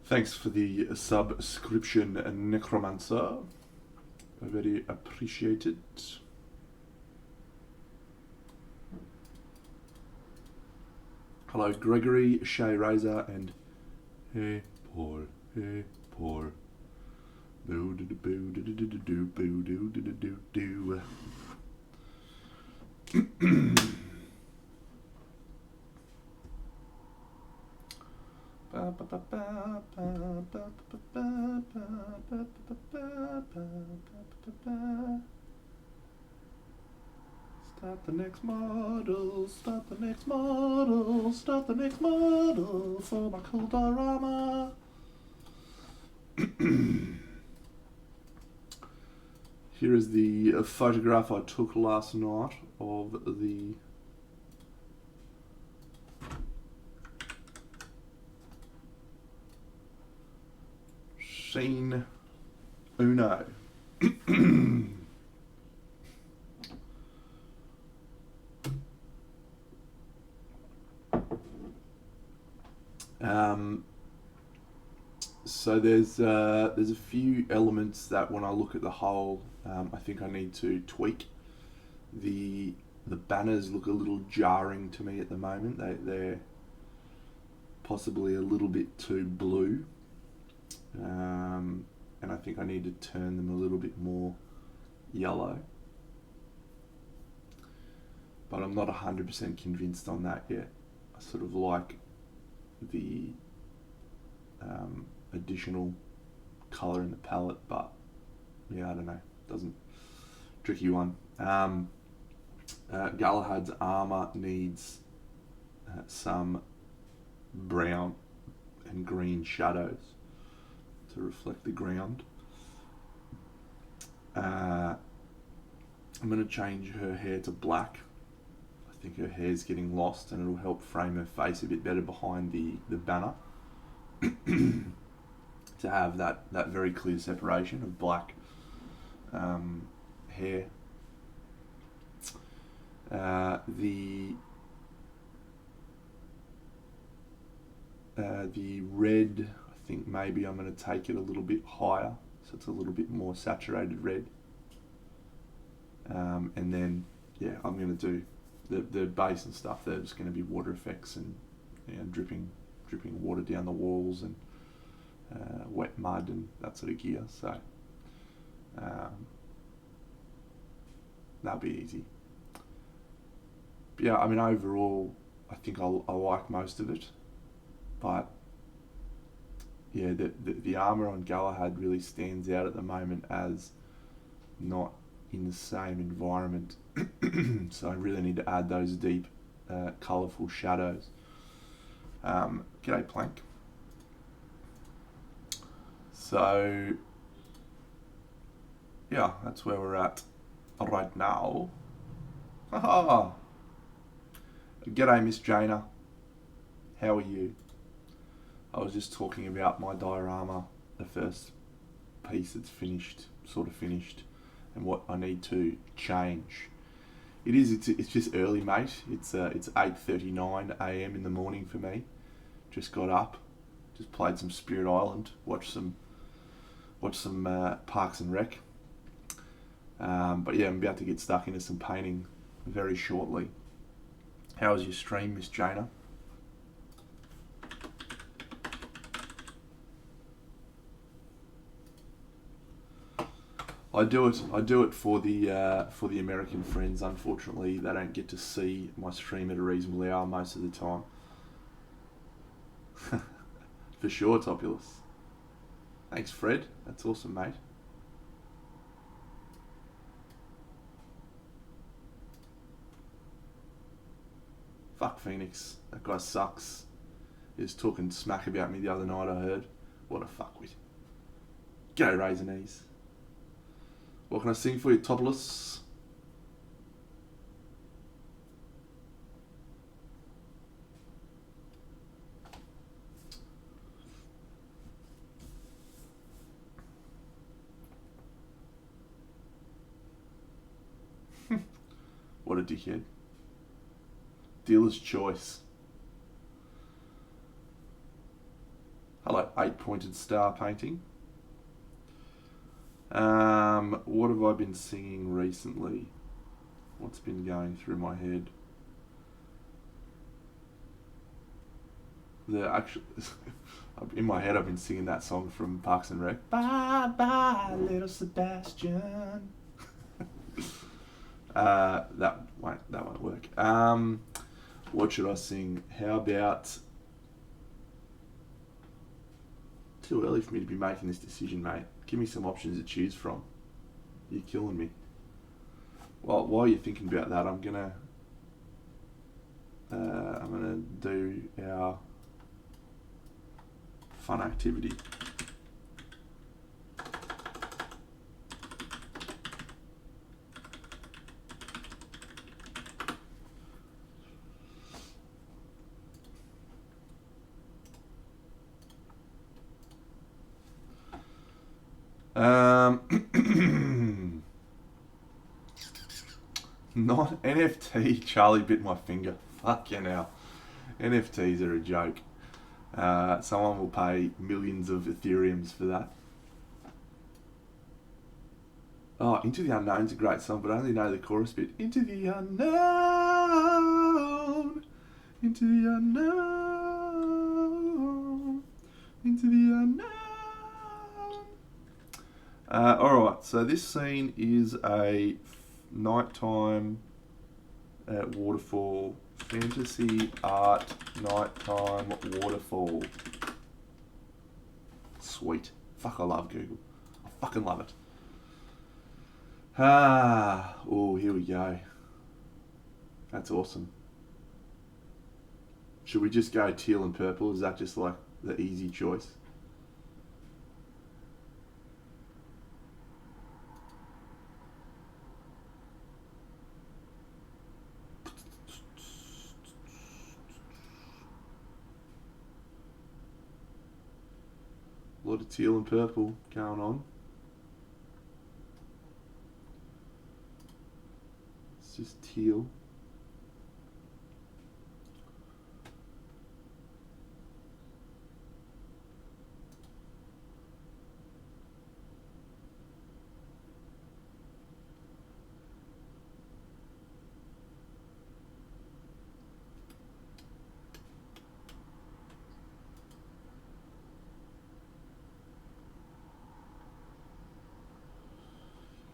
Thanks for the subscription, Necromancer. I very appreciate it. Hello, Gregory, Shay Razor, and hey, Paul. Hey, Paul. Boo do do boo do do do do boo do do do do. Start the next model, start the next model, start the next model for my cool diorama. Here is the photograph I took last night of the Scene Uno. So there's a few elements that when I look at the whole, I think I need to tweak. The banners look a little jarring to me at the moment. They're possibly a little bit too blue, and I think I need to turn them a little bit more yellow. But I'm not 100% convinced on that yet. I sort of like the additional colour in the palette, but yeah, I don't know. Tricky one. Galahad's armour needs some brown and green shadows to reflect the ground. I'm going to change her hair to black. I think her hair's getting lost and it'll help frame her face a bit better behind the banner. To have that very clear separation of black hair. The red, I think maybe I'm going to take it a little bit higher, so it's a little bit more saturated red. And then, yeah, I'm going to do the base and stuff. They're just going to be water effects and dripping water down the walls and wet mud and that sort of gear. So that'll be easy. But yeah, I mean, overall, I think I like most of it. But yeah, the armour on Galahad really stands out at the moment as not in the same environment. So I really need to add those deep, colourful shadows. G'day, Plank. So yeah, that's where we're at right now. Haha! G'day, Miss Jaina. How are you? I was just talking about my diorama, the first piece that's sort of finished, and what I need to change. It's just early, mate. It's 8:39 a.m. in the morning for me. Just got up, just played some Spirit Island, watched some Parks and Rec. But yeah, I'm about to get stuck into some painting very shortly. How was your stream, Miss Jaina? I do it for the American friends. Unfortunately, they don't get to see my stream at a reasonable hour most of the time. For sure, Topulus. Thanks, Fred. That's awesome, mate. Fuck Phoenix. That guy sucks. He was talking smack about me the other night, I heard. What a fuckwit. G'day, Razor Knees. What can I sing for you, Topulus? What a dickhead. Dealer's choice. Hello, 8-pointed star painting. What have I been singing recently? What's been going through my head? In my head, I've been singing that song from Parks and Rec. Bye bye, little Sebastian. That won't work. What should I sing? How about? Too early for me to be making this decision, mate. Give me some options to choose from. You're killing me. Well, while you're thinking about that, I'm gonna do our fun activity. Not NFT. Charlie bit my finger. Fucking hell. NFTs are a joke. Someone will pay millions of Ethereums for that. Oh, Into the Unknown's a great song, but I only know the chorus bit. Into the unknown, into the unknown, into the unknown. Alright, so this scene is a nighttime waterfall. Fantasy art nighttime waterfall. Sweet. Fuck, I love Google. I fucking love it. Oh, here we go. That's awesome. Should we just go teal and purple? Is that just like the easy choice? A lot of teal and purple going on. It's just teal.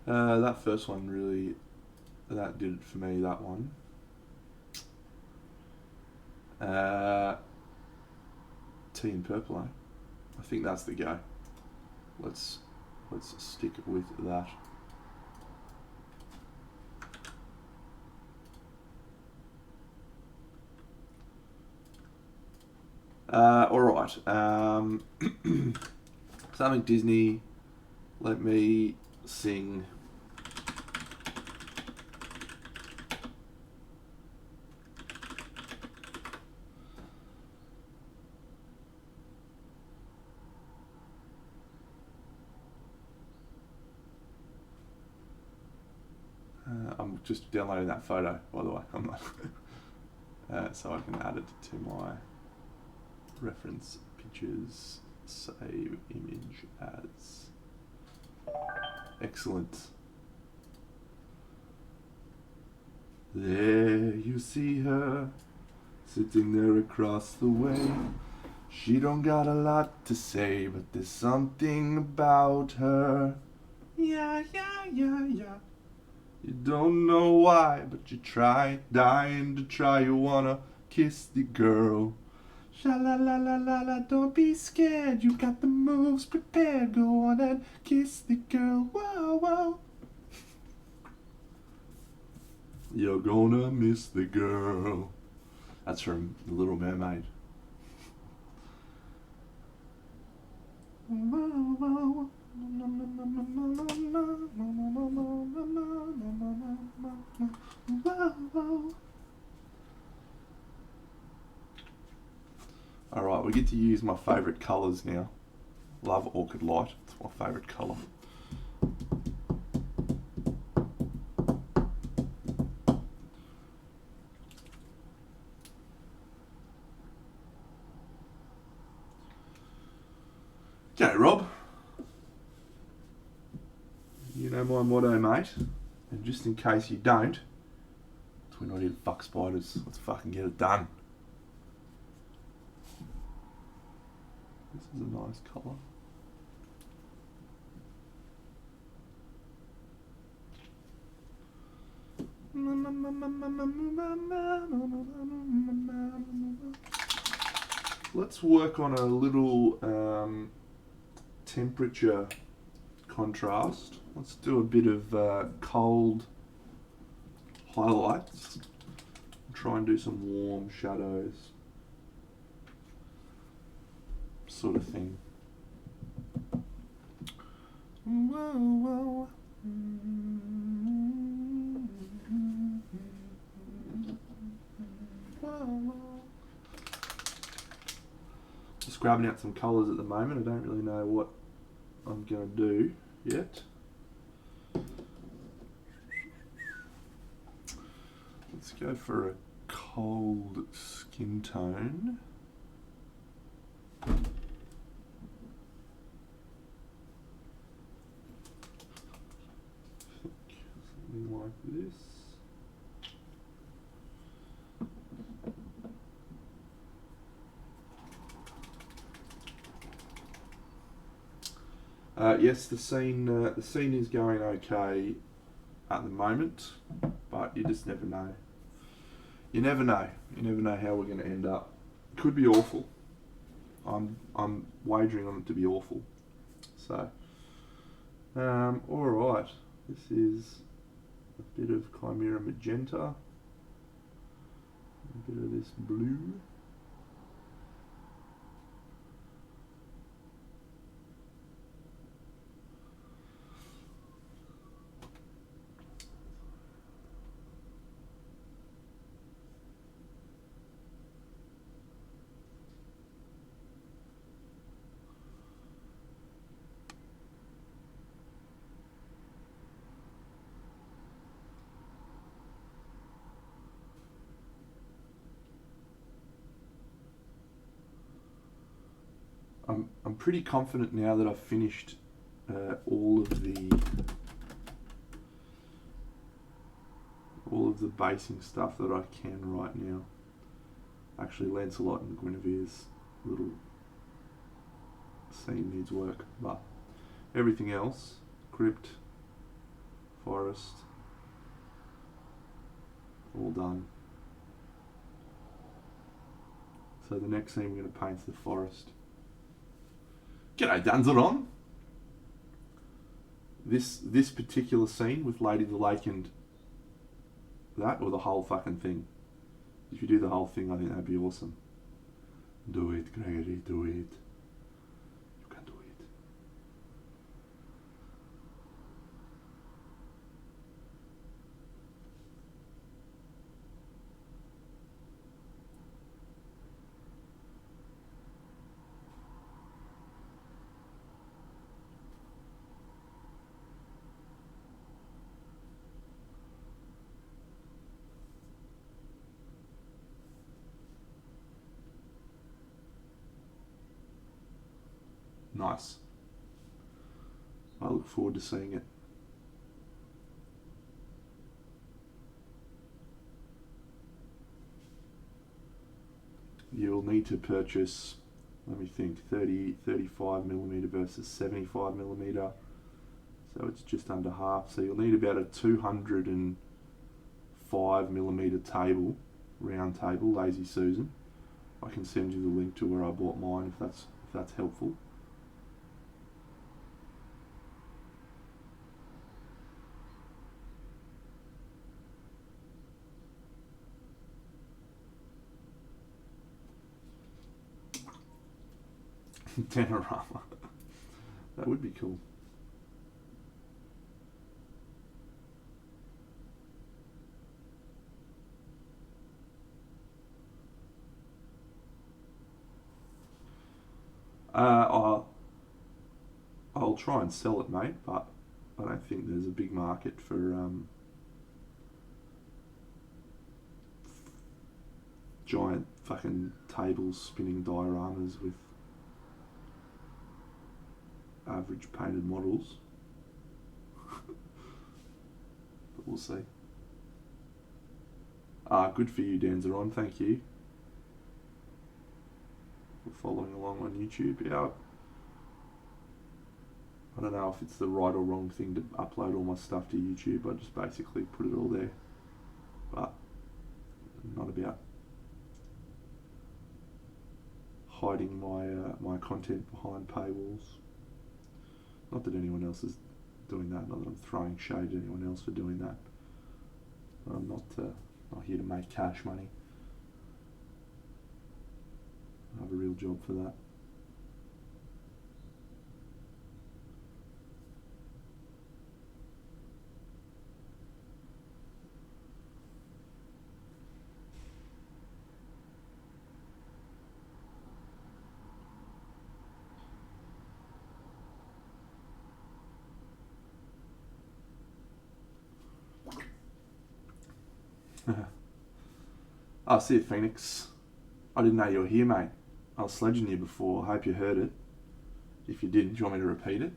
That first one really, that did it for me, that one. Tea and purple, eh? I think that's the go. Let's stick with that. Alright. Something Disney. Let me sing. I'm just downloading that photo, by the way. I'm not, so I can add it to my reference pictures. Save image as. Excellent. There you see her, sitting there across the way. She don't got a lot to say, but there's something about her. Yeah, yeah, yeah, yeah. You don't know why, but you try, dying to try. You wanna kiss the girl. Sha la la la la la, don't be scared. You got the moves prepared. Go on and kiss the girl. Whoa, whoa. You're gonna miss the girl. That's from The Little Mermaid. Whoa, whoa. Alright, we get to use my favourite colours now. Love Orchid Light, it's my favourite colour. G'day, Rob. You know my motto, mate. And just in case you don't, we're not here to fuck spiders. Let's fucking get it done. This is a nice colour. Let's work on a little temperature contrast. Let's do a bit of cold highlights. Try and do some warm shadows, sort of thing. Just grabbing out some colours at the moment. I don't really know what I'm going to do yet. Let's go for a cold skin tone. Something like this. Yes, the scene is going okay at the moment, but you just never know. You never know. You never know how we're going to end up. Could be awful. I'm wagering on it to be awful. So, all right. This is a bit of Chimera Magenta, a bit of this blue. I'm pretty confident now that I've finished all of the basing stuff that I can right now. Actually, Lancelot and Guinevere's little scene needs work, but everything else, crypt, forest, all done. So the next scene we're going to paint is the forest. G'day, Danzaron. This particular scene with Lady of the Lake and that, or the whole fucking thing? If you do the whole thing, I think that'd be awesome. Do it, Gregory, do it. You can do it. Nice. I look forward to seeing it. You'll need to purchase, let me think, 35mm versus 75mm. So it's just under half. So you'll need about a 205mm table, round table, Lazy Susan. I can send you the link to where I bought mine if that's helpful. Tenorama. That would be cool. I'll try and sell it, mate, but I don't think there's a big market for giant fucking tables spinning dioramas with average painted models. But we'll see. Good for you, Danzeron. Thank you for following along on YouTube. Yeah, I don't know if it's the right or wrong thing to upload all my stuff to YouTube. I just basically put it all there. But I'm not about hiding my content behind paywalls. Not that anyone else is doing that. Not that I'm throwing shade at anyone else for doing that. I'm not here to make cash money. I have a real job for that. Oh, see you, Phoenix. I didn't know you were here, mate. I was sledging you before. I hope you heard it. If you didn't, do you want me to repeat it?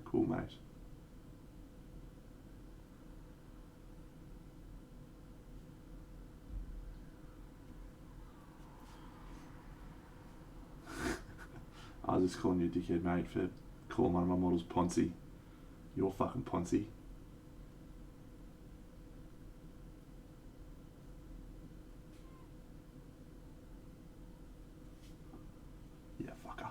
Cool, mate. I was just calling you a dickhead, mate, for calling one of my models Ponzi. You're fucking Ponzi. Yeah, fucker.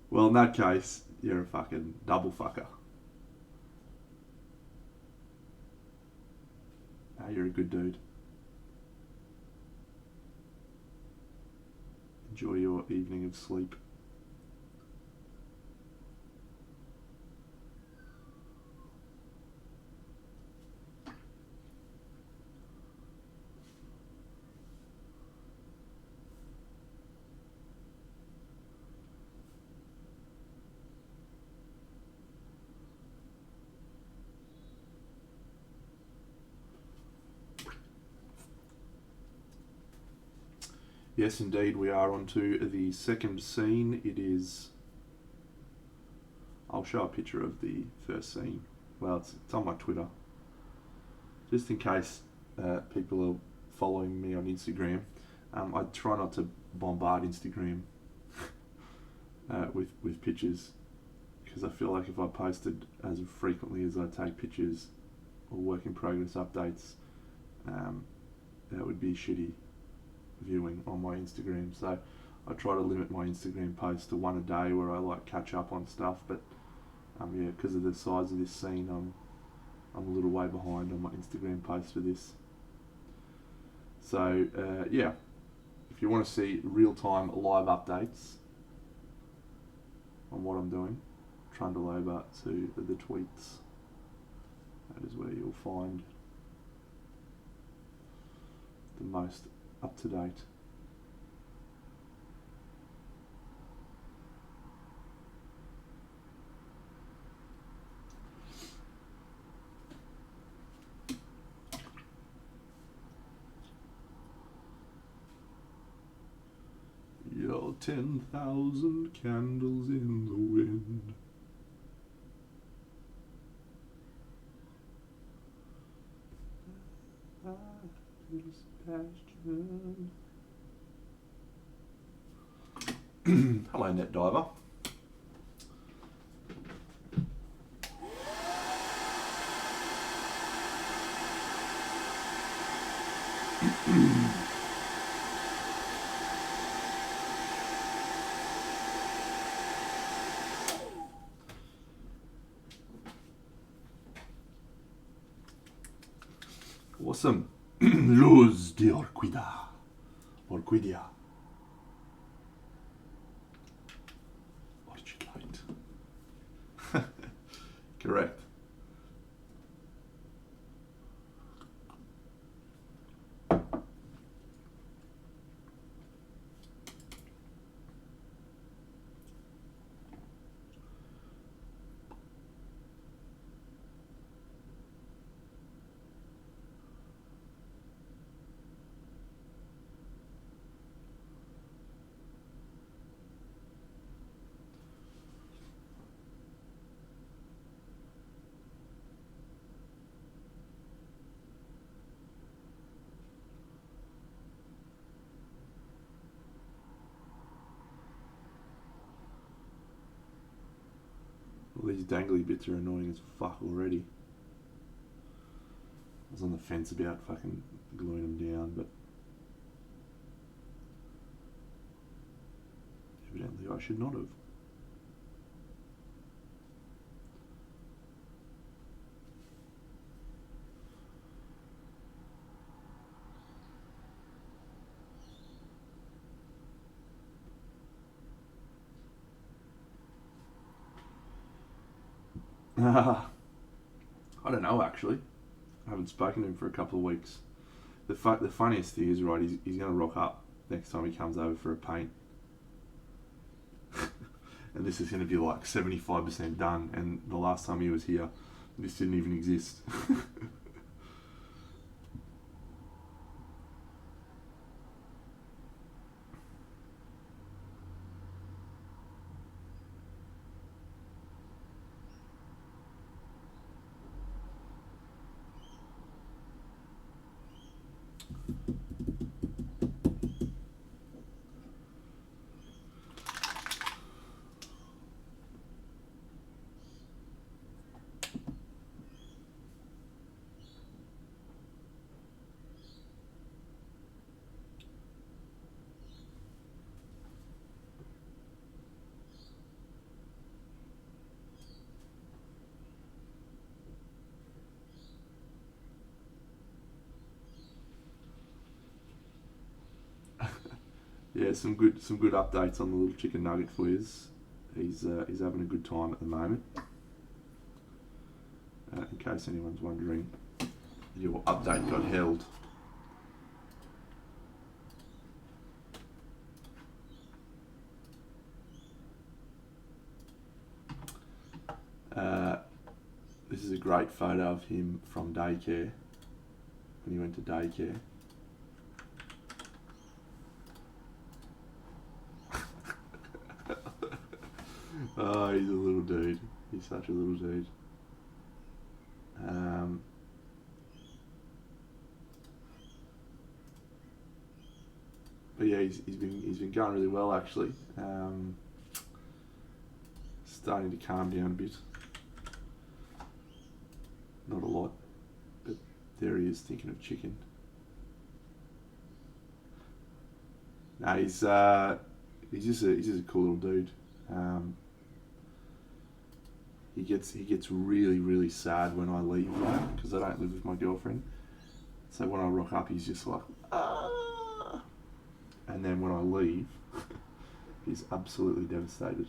Well, in that case, you're a fucking double fucker. No, you're a good dude. Enjoy your evening of sleep. Yes, indeed, we are on to the second scene. It is... I'll show a picture of the first scene. Well, it's on my Twitter. Just in case people are following me on Instagram. I try not to bombard Instagram with pictures, because I feel like if I posted as frequently as I take pictures or work in progress updates, that would be shitty viewing on my Instagram. So I try to limit my Instagram posts to one a day, where I like catch up on stuff. But yeah, because of the size of this scene, I'm a little way behind on my Instagram posts for this. So yeah, if you want to see real-time live updates on what I'm doing, trundle over to the tweets. That is where you'll find the most up-to-date. You're 10,000 candles in the wind. Hello, Net Diver. Awesome. Luz de Orquídea. Orquídea. Orchid light. Correct. Well, these dangly bits are annoying as fuck already. I was on the fence about fucking gluing them down, but evidently I should not have. I don't know actually. I haven't spoken to him for a couple of weeks. The funniest thing is, right, he's going to rock up next time he comes over for a paint. And this is going to be like 75% done, and the last time he was here, this didn't even exist. Yeah, some good updates on the little chicken nugget for you. He's having a good time at the moment. In case anyone's wondering, your update got held. This is a great photo of him from daycare, when he went to daycare. Oh, he's a little dude. He's such a little dude. But yeah, he's been going really well actually. Starting to calm down a bit. Not a lot, but there he is thinking of chicken. No, he's just a cool little dude. He gets really sad when I leave, like, because I don't live with my girlfriend. So when I rock up, he's just like, ah. And then when I leave, he's absolutely devastated.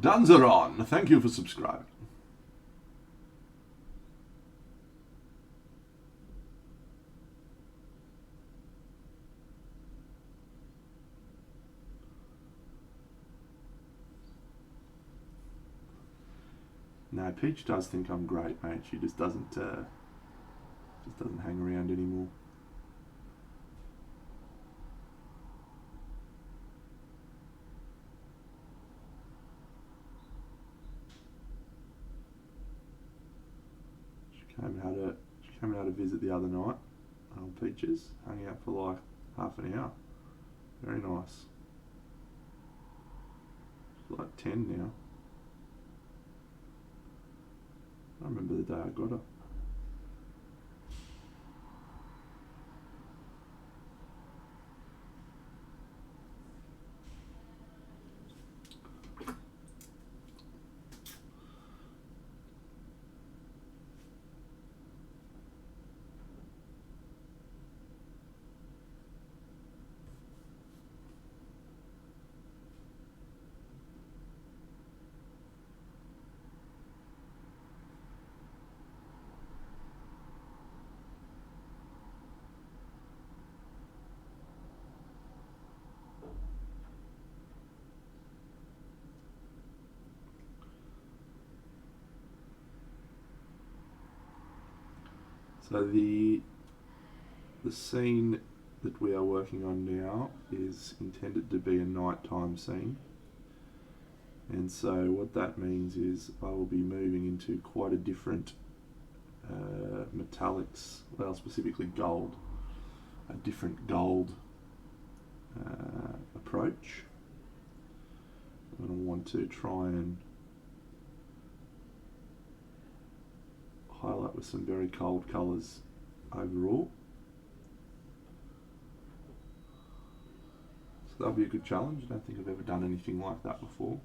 Danzeron, thank you for subscribing. No, Peach does think I'm great, mate. She just doesn't hang around anymore. Came and had a visit the other night. Peaches hung out for like half an hour. Very nice. She's like 10 now. I remember the day I got her. So the scene that we are working on now is intended to be a nighttime scene, and so what that means is I will be moving into quite a different metallics, well specifically gold, a different gold approach. I'm going to want to try and highlight with some very cold colours overall. So that'll be a good challenge. I don't think I've ever done anything like that before.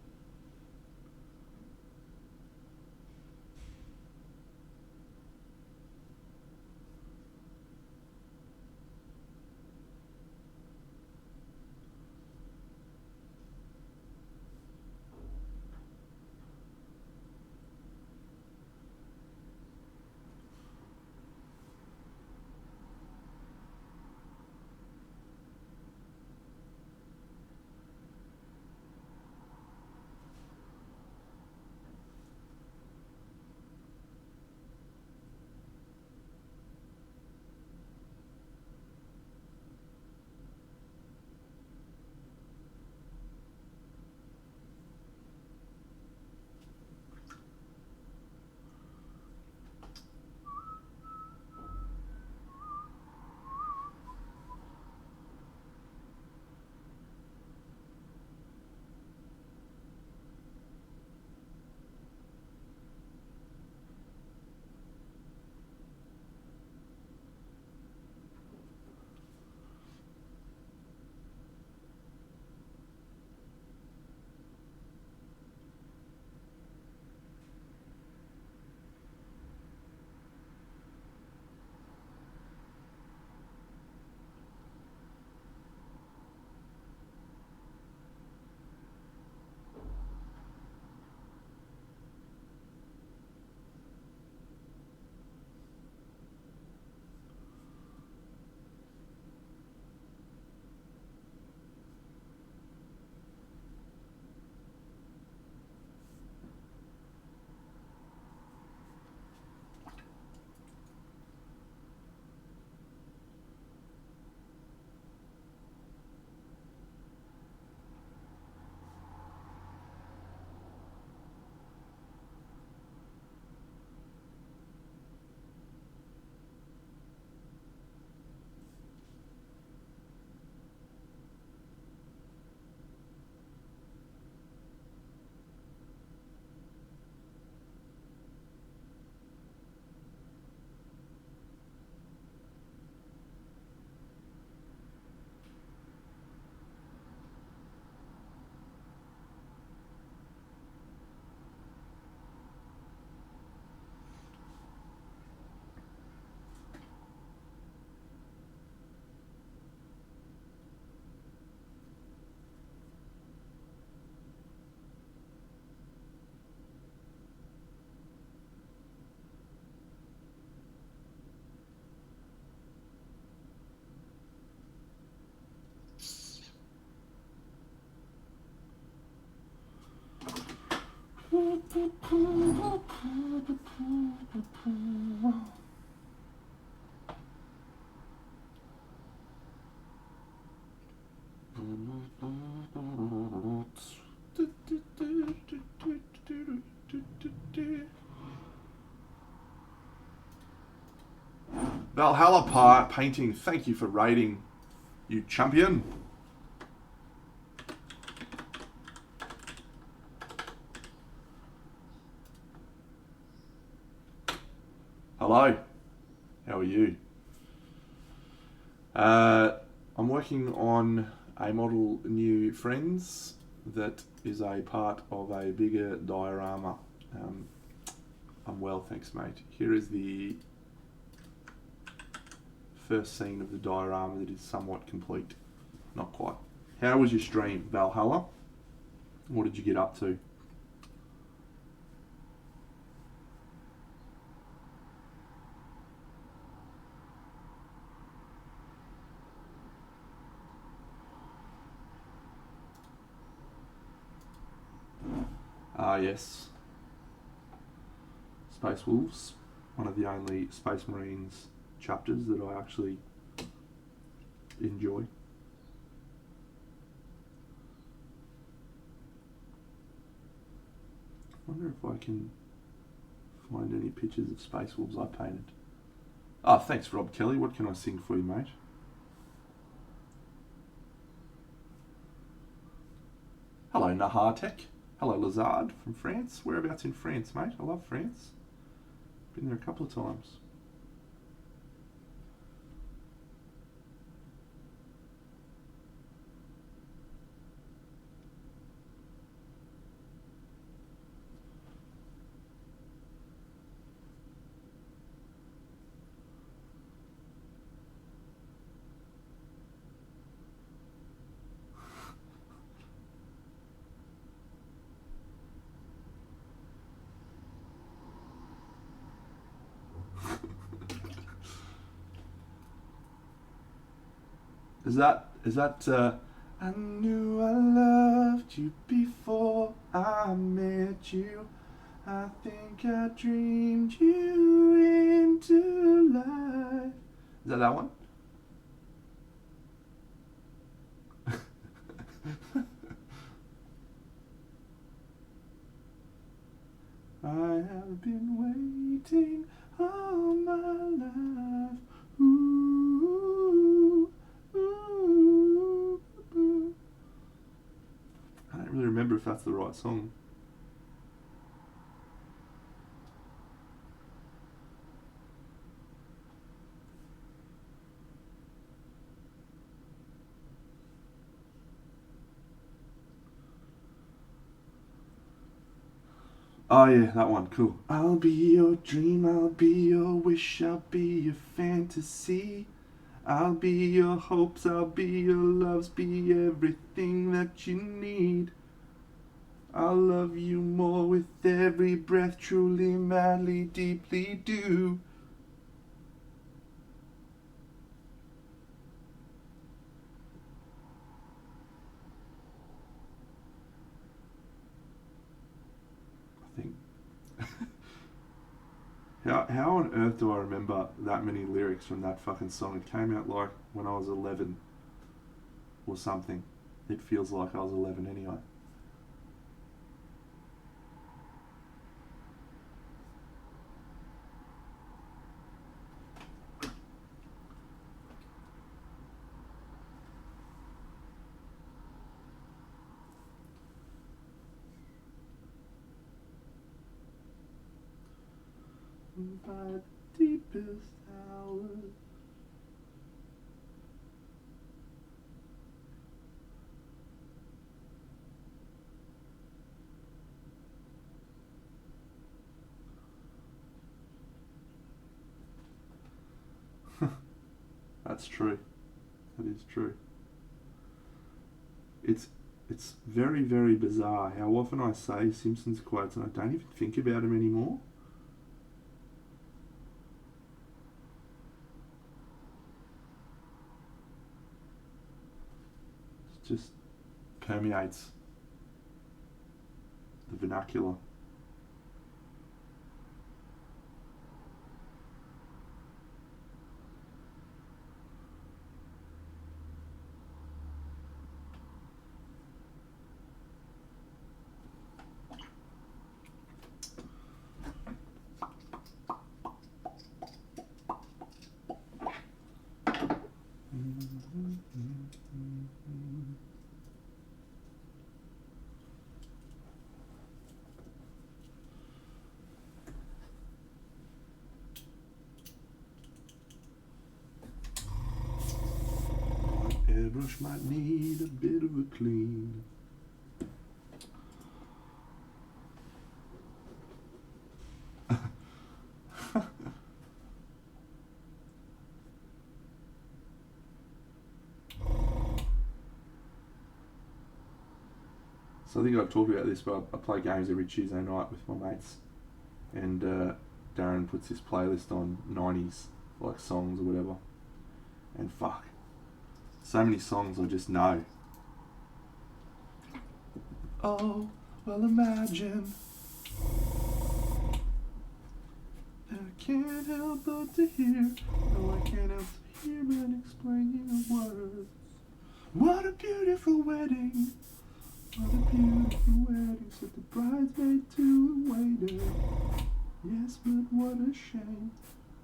Valhalla Painting, thank you for raiding, you champion. Hello, how are you? I'm working on a model New Friends that is a part of a bigger diorama. I'm well, thanks mate. Here is the first scene of the diorama that is somewhat complete. Not quite. How was your stream, Valhalla? What did you get up to? Ah, yes. Space Wolves, one of the only Space Marines chapters that I actually enjoy. I wonder if I can find any pictures of Space Wolves I painted. Ah, thanks Rob Kelly. What can I sing for you, mate? Hello Nahartek. Hello Lazard from France. Whereabouts in France, mate? I love France. Been there a couple of times. Is that I knew I loved you before I met you. I think I dreamed you into life. Is that one? I have been waiting all my life. Ooh, ooh, ooh. I don't really remember if that's the right song. Oh yeah, that one, cool. I'll be your dream, I'll be your wish, I'll be your fantasy. I'll be your hopes, I'll be your loves, be everything that you need. I'll love you more with every breath, truly, madly, deeply do. I think. How on earth do I remember that many lyrics from that fucking song? It came out like when I was 11 or something. It feels like I was 11 anyway. My deepest hours. That's true. That is true. It's it's very, very bizarre how often I say Simpsons quotes and I don't even think about them anymore. It just permeates the vernacular. Toothbrush might need a bit of a clean. So I think I've talked about this, but I play games every Tuesday night with my mates, and Darren puts this playlist on 90s like songs or whatever, and fuck, so many songs I just know. Oh, well imagine, and I can't help but to hear, no I can't help to hear but explaining the words. What a beautiful wedding. What a beautiful wedding, said the bridesmaid to a waiter. Yes, but what a shame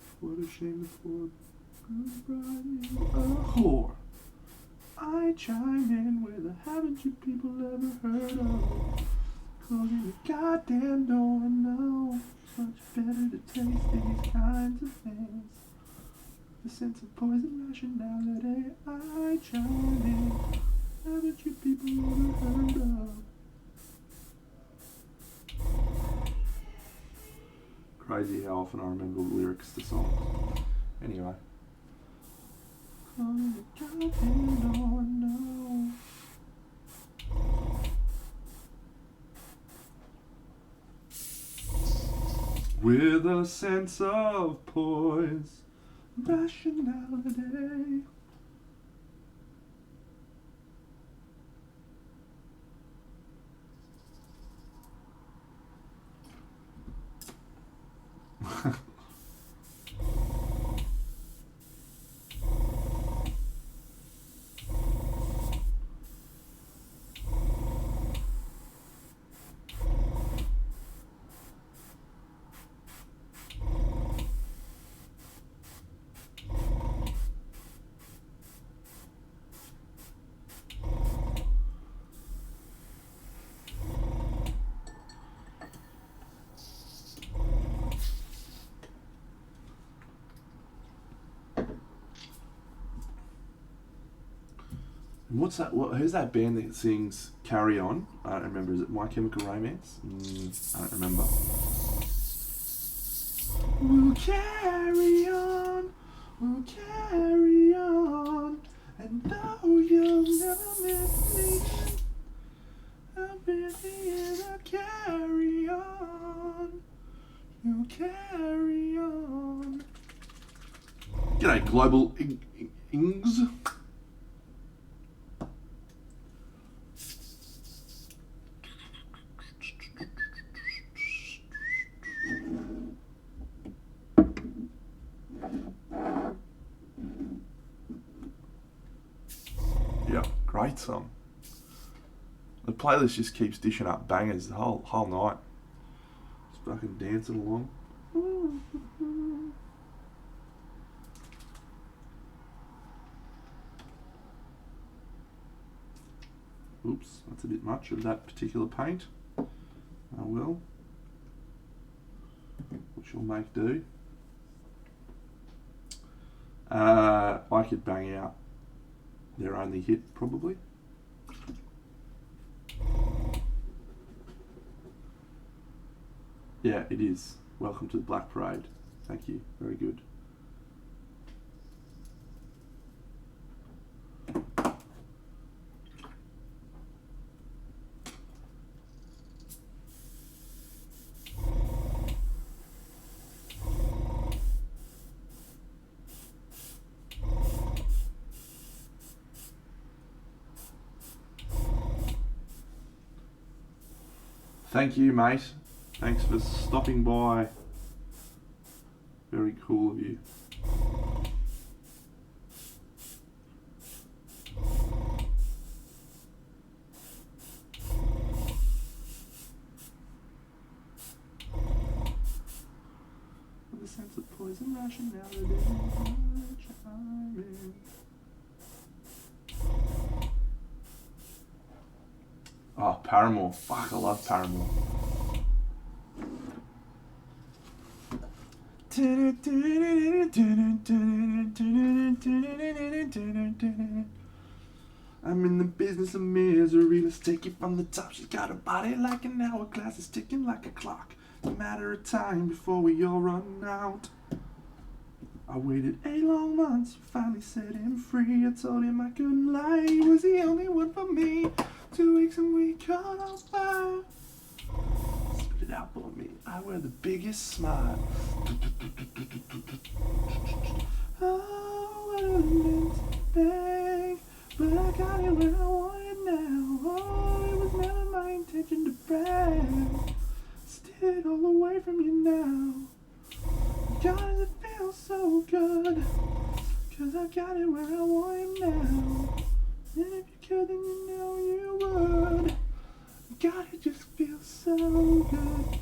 the poor bride is a whore. I chime in with a haven't you people ever heard of? Closing the goddamn door, no. It's much better to taste these kinds of things. The sense of poison rationality, I chime in. Haven't you people ever heard of? Crazy how often I remember the lyrics to songs. Anyway. With a sense of poise, rationality. What's that? Who's that band that sings "Carry On"? I don't remember. Is it My Chemical Romance? I don't remember. We'll carry on, and though you'll never miss me, I'll be here to carry on. You'll carry on. G'day, Global Ings. Yeah, great song. The playlist just keeps dishing up bangers the whole night. Just fucking dancing along. Oops, that's a bit much of that particular paint. Oh well. Which will make do. I could bang out their only hit, probably. Yeah, it is. Welcome to the Black Parade. Thank you. Very good. Thank you, mate. Thanks for stopping by. Very cool of you. With a sense of poison rationality, oh, Paramore. Fuck, I love Paramore. I'm in the business of misery. Let's take it from the top. She's got a body like an hourglass. It's ticking like a clock. It's a matter of time before we all run out. I waited 8 long months, finally set him free. I told him I couldn't lie, he was the only one for me. 2 weeks and we caught on fire. Spit it out for me, I wear the biggest smile. Oh, I really meant to beg, but I got it where I want it now. Oh, it was never my intention to brag. Steal it all away from you now. God, it feels so good, 'cause I got it where I want it now. And if you could, then you know you would. God, it just feels so good.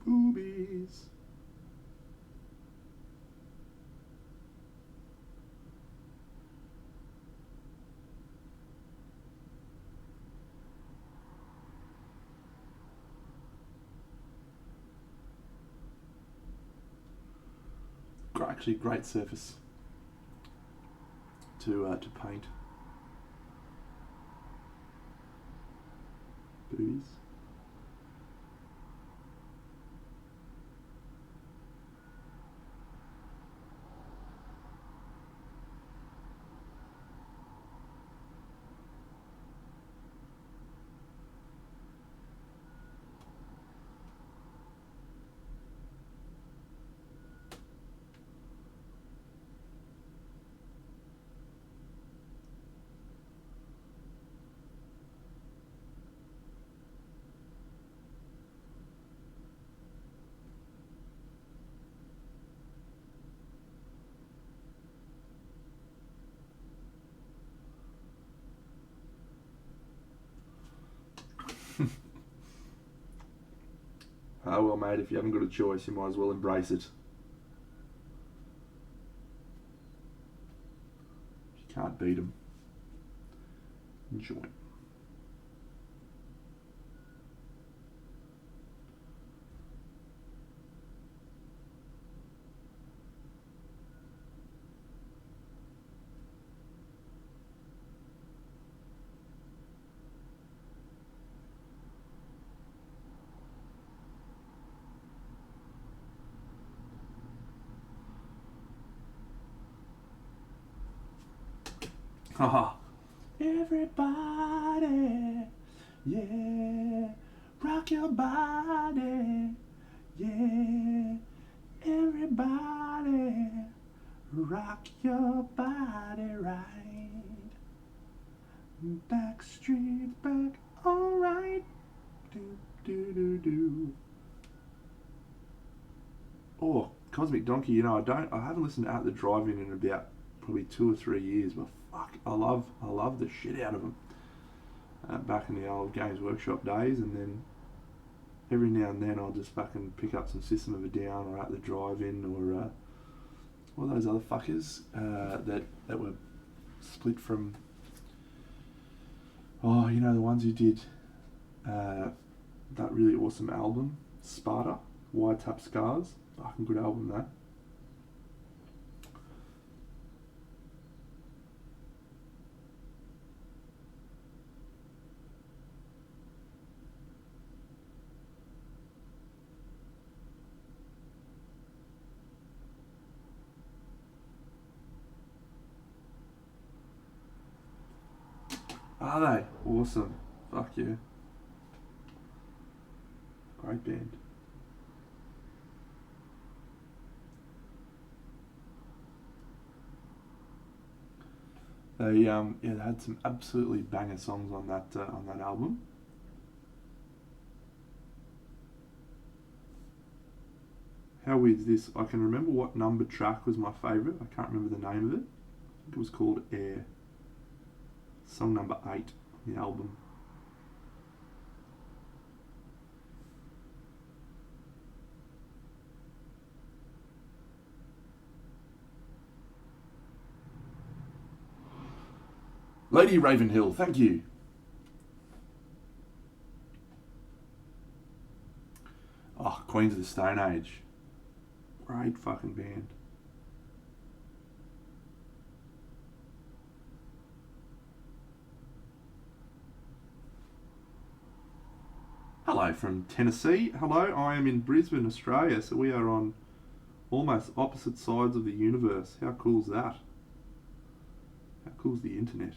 Boobies. Actually, great surface to paint. Boobies. Oh well, mate, if you haven't got a choice, you might as well embrace it. You can't beat them. Enjoy. Haha. Everybody, yeah, rock your body, yeah. Everybody, rock your body right. Backstreet's back, alright. Do, do, do, do. Oh, Cosmic Donkey, you know, I haven't listened to Out the Drive-In in about probably 2 or 3 years, but fuck, I love the shit out of them. Back in the old Games Workshop days, and then every now and then I'll just fucking pick up some System of a Down or Out the Drive-In or all those other fuckers that were split from. Oh, you know, the ones who did that really awesome album, Sparta, Wide Tap Scars. Fucking good album, that. Are they? Awesome. Fuck yeah. Great band. They they had some absolutely banger songs on that album. How weird is this? I can remember what number track was my favourite. I can't remember the name of it. I think it was called Air. Song number 8 on the album. Lady Ravenhill, thank you. Oh, Queens of the Stone Age. Great fucking band. Hello from Tennessee. Hello, I am in Brisbane, Australia, so we are on almost opposite sides of the universe. How cool is that? How cool is the internet?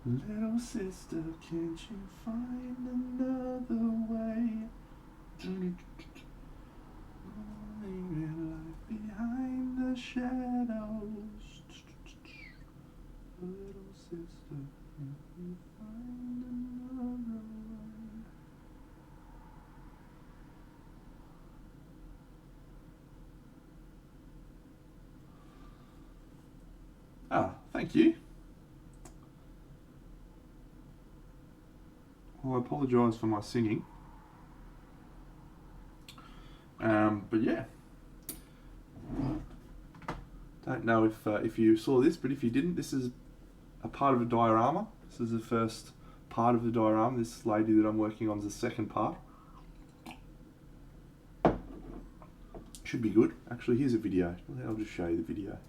Little sister, can't you find another way? Leaving life behind the shadows. Little sister, can't you find another way? Ah, thank you. Well, I apologise for my singing. But yeah. Don't know if you saw this, but if you didn't, this is a part of a diorama. This is the first part of the diorama. This lady that I'm working on is the second part. Should be good. Actually, here's a video. I'll just show you the video.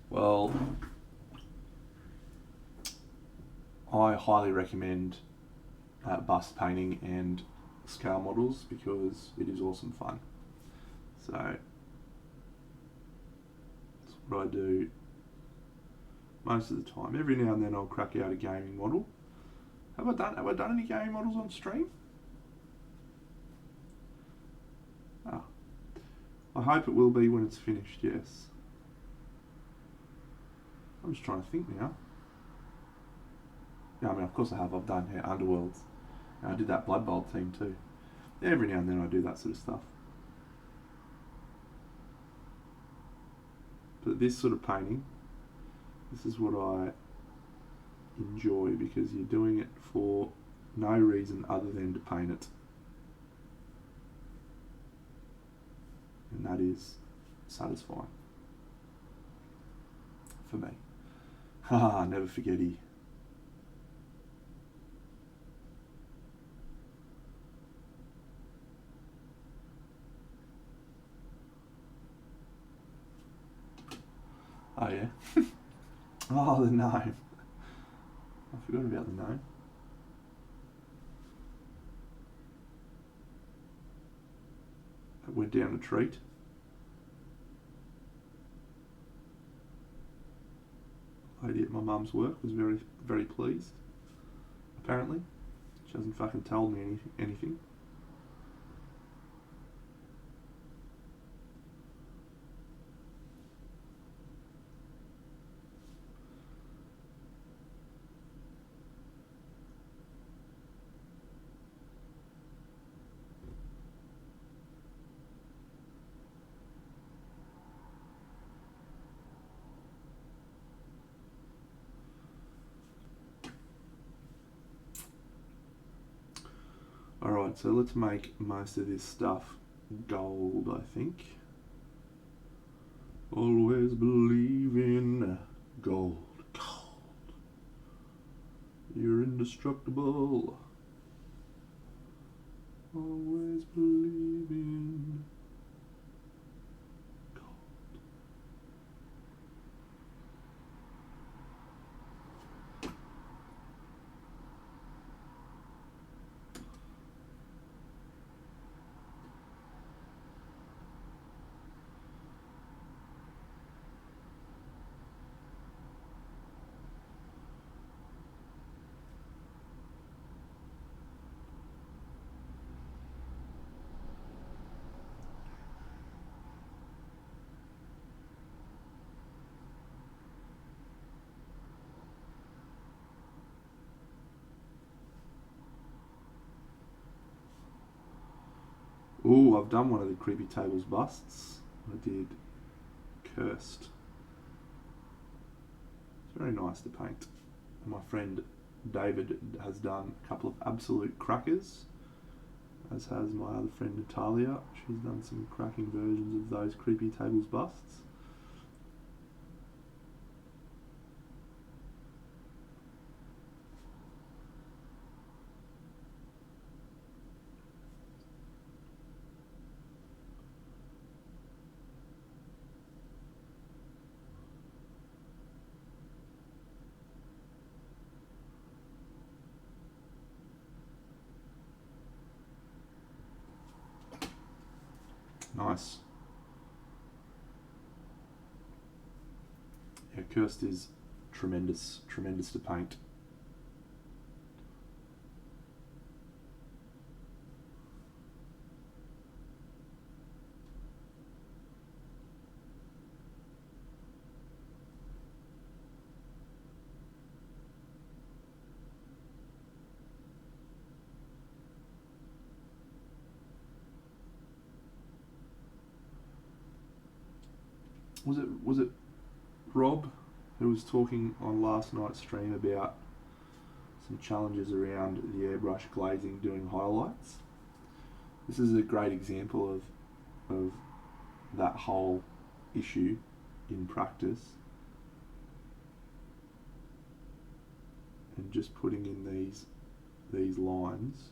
Well, I highly recommend bust painting and scale models because it is awesome fun. So that's what I do most of the time. Every now and then I'll crack out a gaming model. Have I done any gaming models on stream? Ah, I hope it will be when it's finished. Yes. I'm just trying to think now. Yeah, I mean, of course I have. I've done Underworlds. And I did that Blood Bowl team too. Every now and then I do that sort of stuff. But this sort of painting, this is what I enjoy because you're doing it for no reason other than to paint it. And that is satisfying. For me. Haha, never forgetty. Oh, the gnome. I forgot about the gnome. It went down a treat. Lady at my mum's work was very, very pleased. Apparently. She hasn't fucking told me anything. Alright, so let's make most of this stuff gold, I think. Always believe in gold. Gold. You're indestructible. Always believe in gold. Ooh, I've done one of the Creepy Tables busts. I did Cursed. It's very nice to paint. And my friend David has done a couple of absolute crackers, as has my other friend Natalia. She's done some cracking versions of those Creepy Tables busts. Nice. Yeah, Cursed is tremendous to paint. Was it Rob who was talking on last night's stream about some challenges around the airbrush glazing doing highlights? This is a great example of that whole issue in practice, and just putting in these lines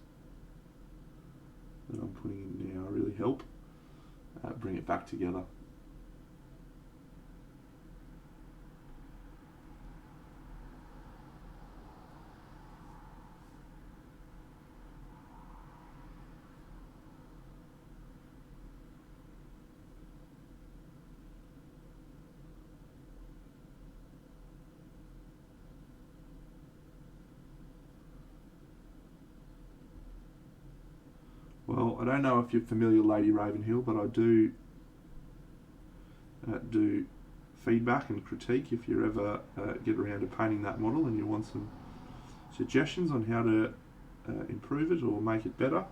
that I'm putting in now really help bring it back together. Well, I don't know if you're familiar, Lady Ravenhill, but I do do feedback and critique if you ever get around to painting that model and you want some suggestions on how to improve it or make it better.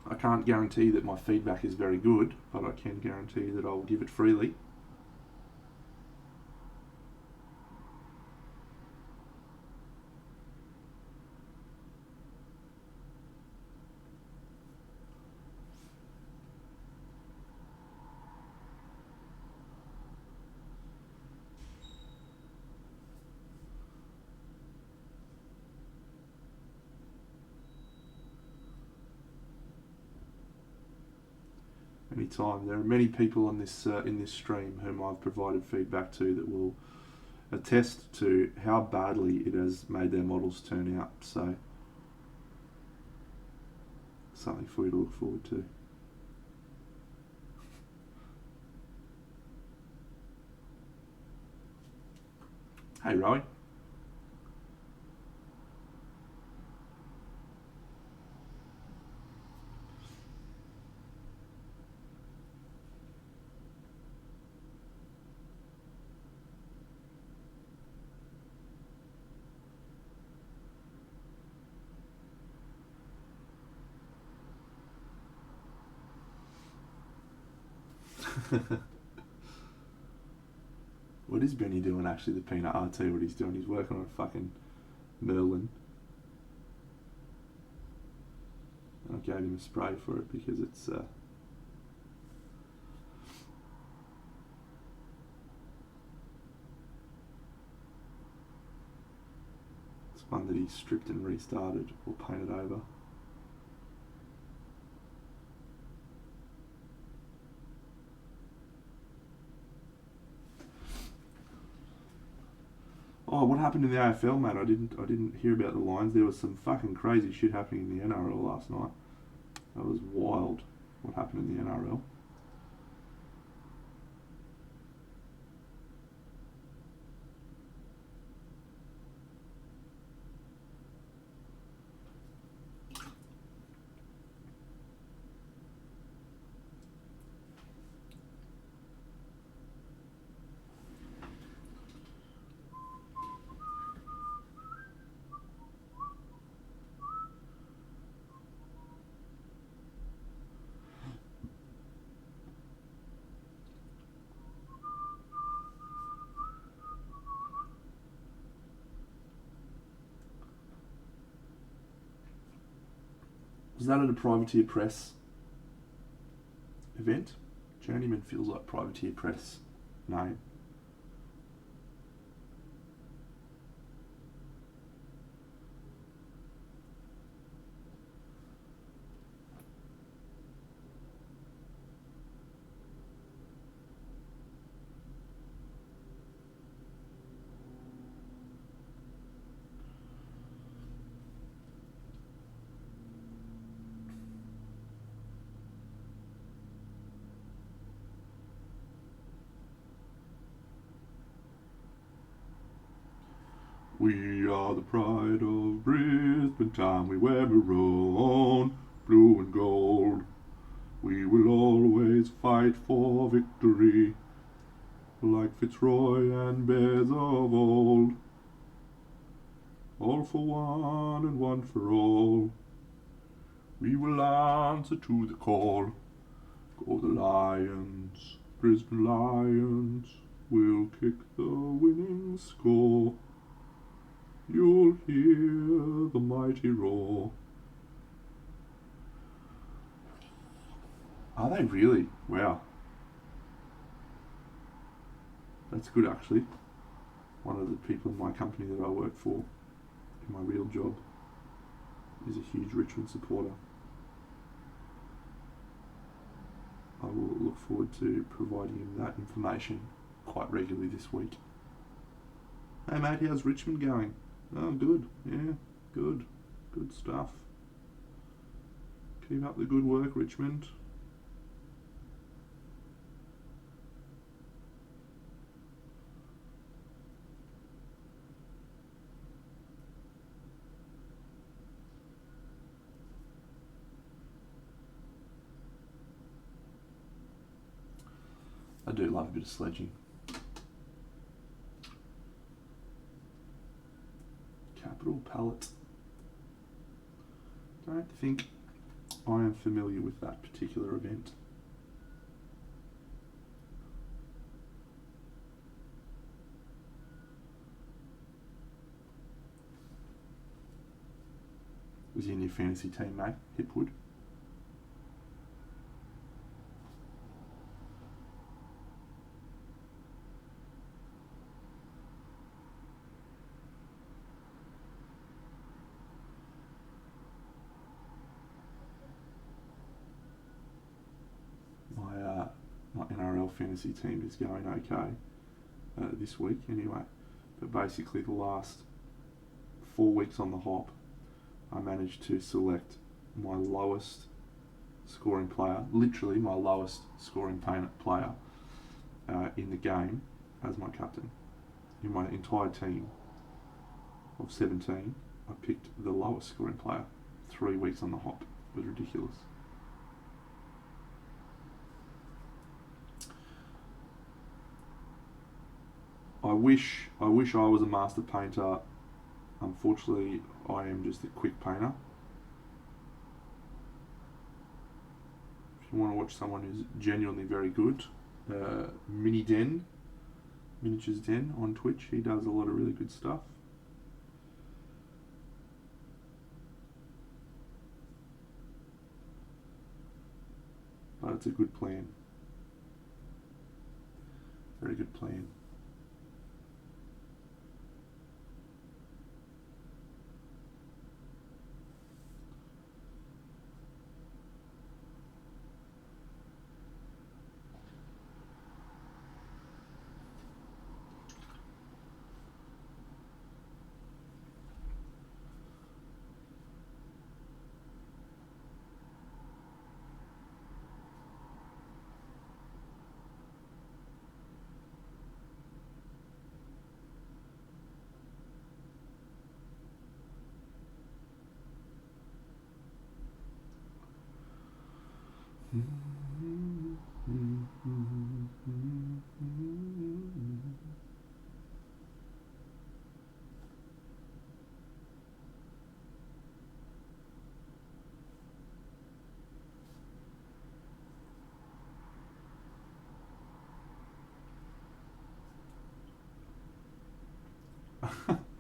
I can't guarantee that my feedback is very good, but I can guarantee that I'll give it freely. anytime. There are many people on this in this stream whom I've provided feedback to that will attest to how badly it has made their models turn out. So, something for you to look forward to. Hey, Roy. What is Benny doing actually, the peanut RT? What he's doing, he's working on a fucking Merlin. And I gave him a spray for it because it's one that he stripped and restarted or painted over. Oh, what happened in the AFL, mate? I didn't hear about the Lions. There was some fucking crazy shit happening in the NRL last night. That was wild. What happened in the NRL? Was that at a Privateer Press event? Journeyman feels like Privateer Press name. We are the pride of Brisbane town, we wear maroon, blue and gold. We will always fight for victory, like Fitzroy and Bears of old. All for one and one for all. We will answer to the call. Go the Lions, Brisbane Lions, we'll kick the winning score. You'll hear the mighty roar. Are they really? Wow. That's good, actually. One of the people in my company that I work for, in my real job, is a huge Richmond supporter. I will look forward to providing him that information quite regularly this week. Hey mate, how's Richmond going? Oh, good. Yeah, good. Good stuff. Keep up the good work, Richmond. I do love a bit of sledging. Capital Palette. Don't think I am familiar with that particular event. Was he in your fantasy team, mate? Hipwood? My fantasy team is going okay this week anyway. But basically the last 4 weeks on the hop, I managed to select my lowest scoring player, literally my lowest scoring player in the game as my captain. In my entire team of 17, I picked the lowest scoring player 3 weeks on the hop. It was ridiculous. I wish I was a master painter. Unfortunately, I am just a quick painter. If you want to watch someone who's genuinely very good, Miniatures Den on Twitch. He does a lot of really good stuff. But it's a good plan. Very good plan.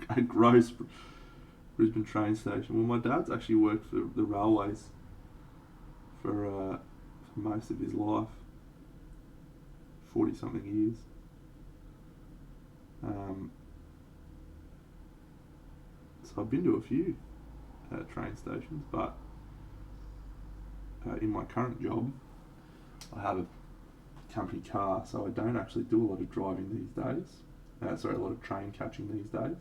A gross Brisbane train station. Well, my dad's actually worked for the railways for most of his life, 40-something years. So I've been to a few train stations, but in my current job, I have a company car, so I don't actually do a lot of driving these days. A lot of train catching these days.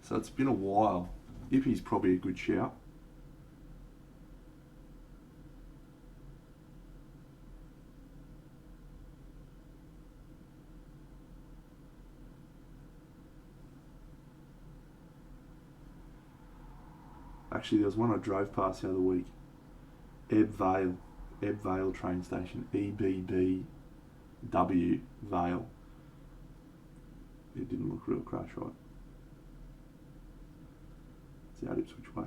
So it's been a while. Ippy's probably a good shout. Actually, there was one I drove past the other week. Ebb Vale train station. EBBW Vale. It didn't look real crash right. It's out Ipswich way.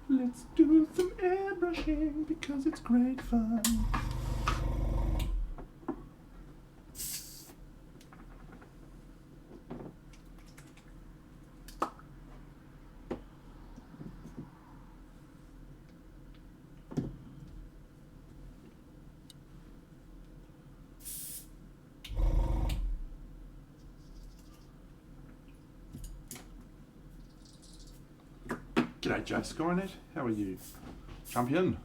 Let's do some airbrushing because it's great fun. G'day Joe Skynet, how are you? Champion?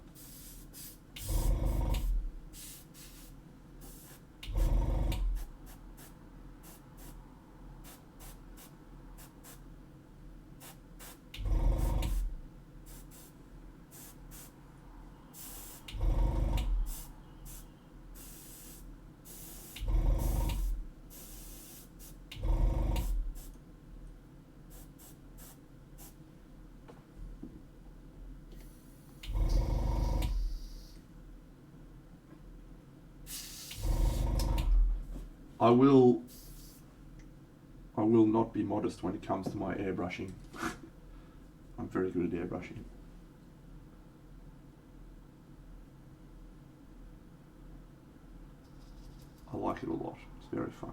I will not be modest when it comes to my airbrushing. I'm very good at airbrushing. I like it a lot. It's very fun.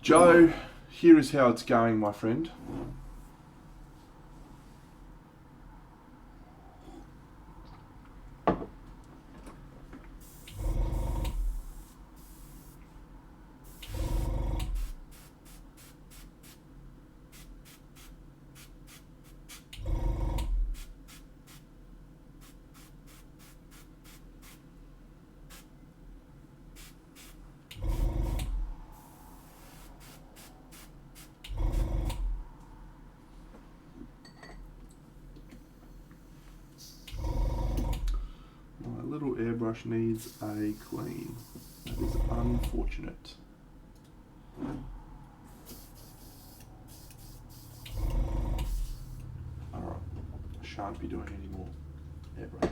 Joe, here is how it's going, my friend. My little airbrush needs a clean. That is unfortunate. Alright, I shan't be doing any more airbrush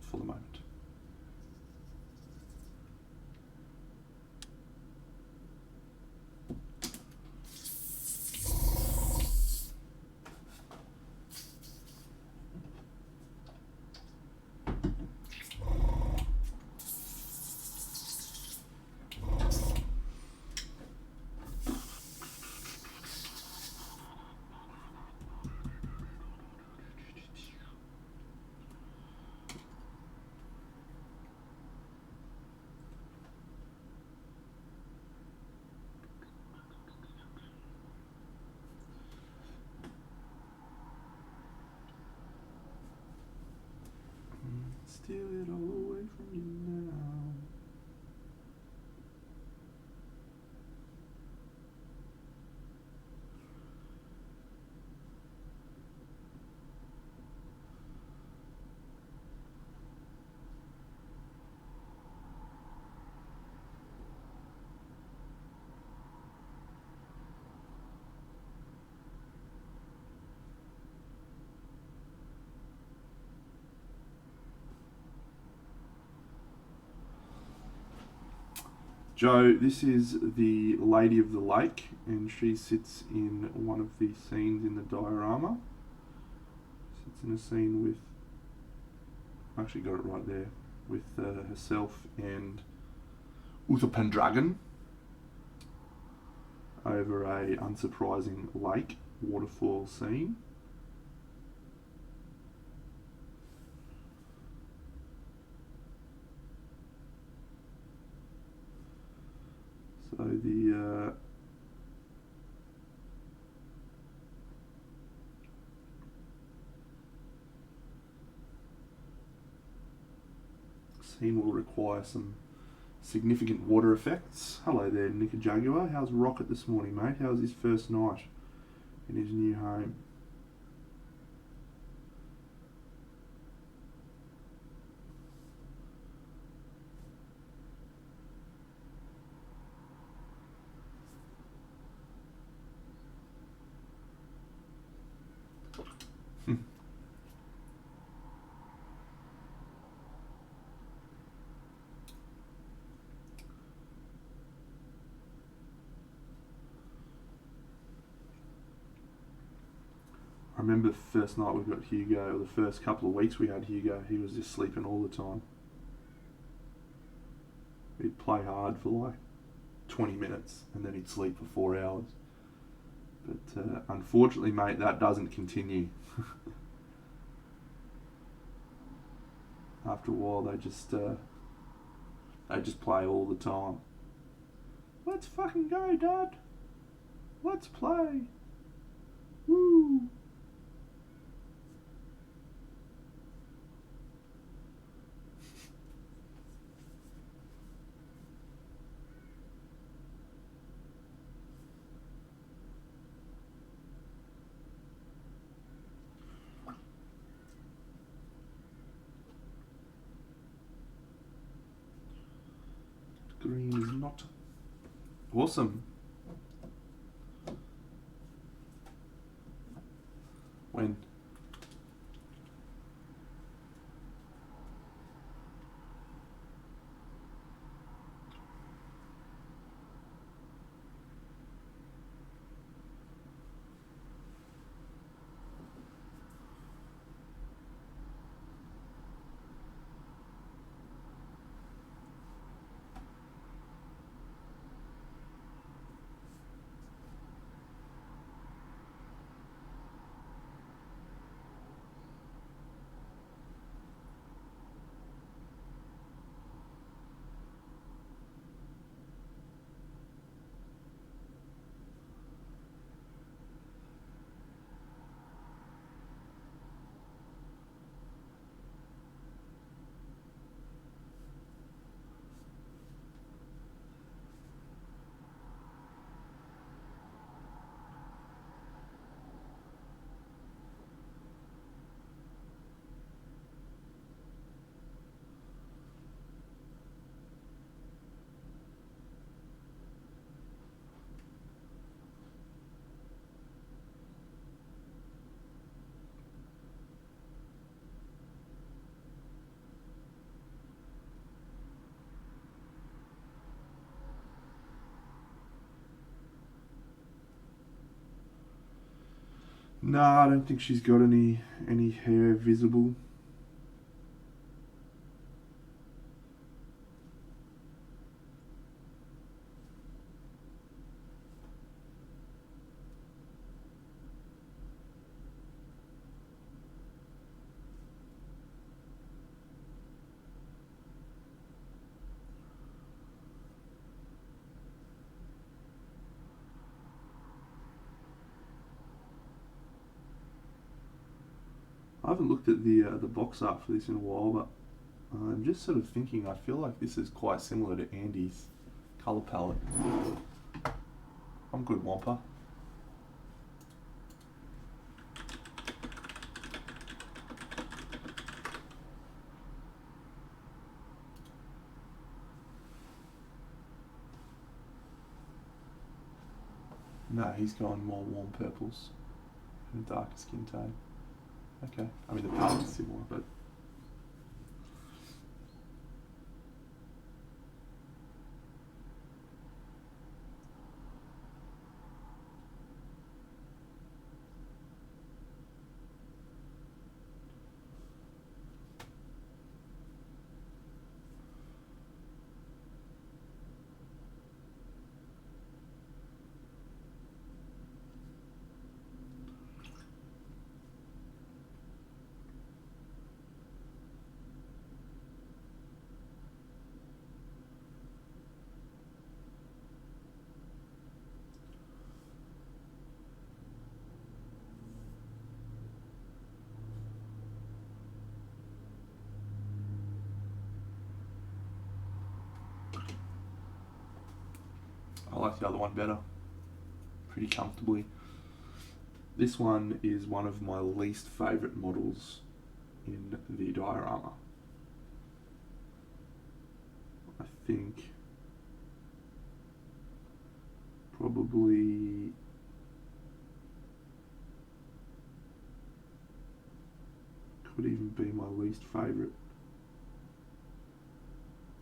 for the moment. Steal it all away from you now. Joe, this is the Lady of the Lake, and she sits in one of the scenes in the diorama. Sits in a scene with, I actually got it right there, with herself and Uther Pendragon over a unsurprising lake waterfall scene. So the scene will require some significant water effects. Hello there, Nick Jaguar. How's Rocket this morning, mate? How's his first night in his new home? I remember the first night we got Hugo, or the first couple of weeks we had Hugo, he was just sleeping all the time. He'd play hard for like 20 minutes and then he'd sleep for 4 hours. But unfortunately, mate, that doesn't continue. After a while, they just play all the time. Let's fucking go, Dad. Let's play. Woo. Green is not awesome. When? No, I don't think she's got any hair visible. I haven't looked at the box art for this in a while, but I'm just sort of thinking. I feel like this is quite similar to Andy's colour palette. I'm good, Wampa. No, he's gone more warm purples and a darker skin tone. Okay, I mean the palette's similar, but I like the other one better, pretty comfortably. This one is one of my least favourite models in the diorama. I think probably could even be my least favourite.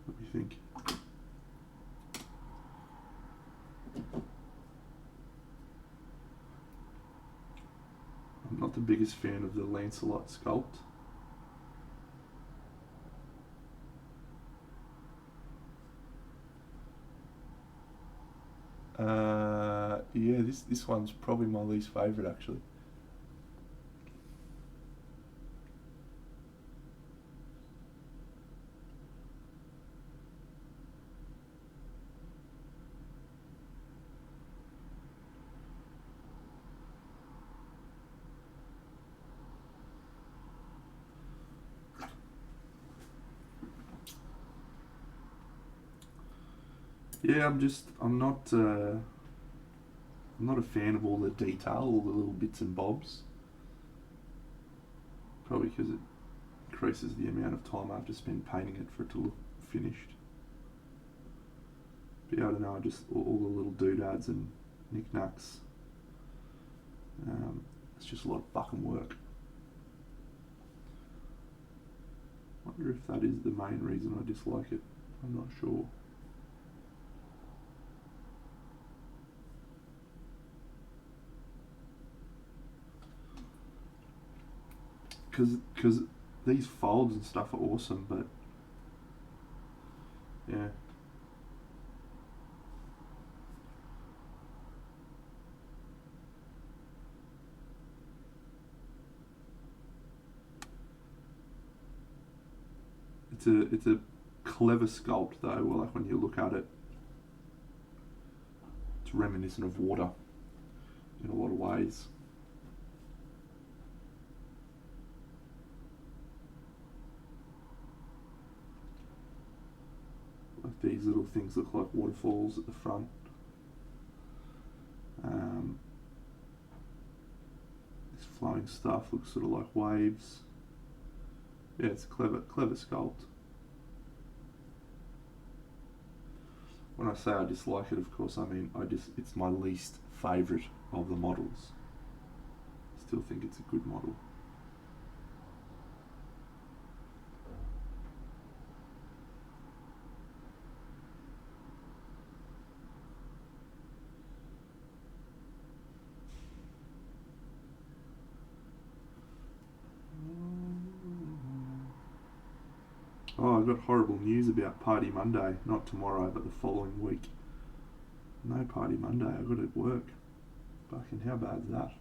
Let me think. I'm not the biggest fan of the Lancelot sculpt. Yeah, this one's probably my least favourite actually. Yeah, I'm not a fan of all the detail, all the little bits and bobs. Probably because it increases the amount of time I have to spend painting it for it to look finished. But yeah, I don't know, just all the little doodads and knickknacks. It's just a lot of fucking work. I wonder if that is the main reason I dislike it. I'm not sure. Because these folds and stuff are awesome, but yeah. It's a clever sculpt though. Well, like when you look at it, it's reminiscent of water in a lot of ways. Like these little things look like waterfalls at the front. This flowing stuff looks sort of like waves. Yeah, it's a clever sculpt. When I say I dislike it, of course, I mean it's my least favourite of the models. Still think it's a good model. Oh, I got horrible news about Party Monday. Not tomorrow, but the following week. No Party Monday. I got to work. Fucking how bad's that?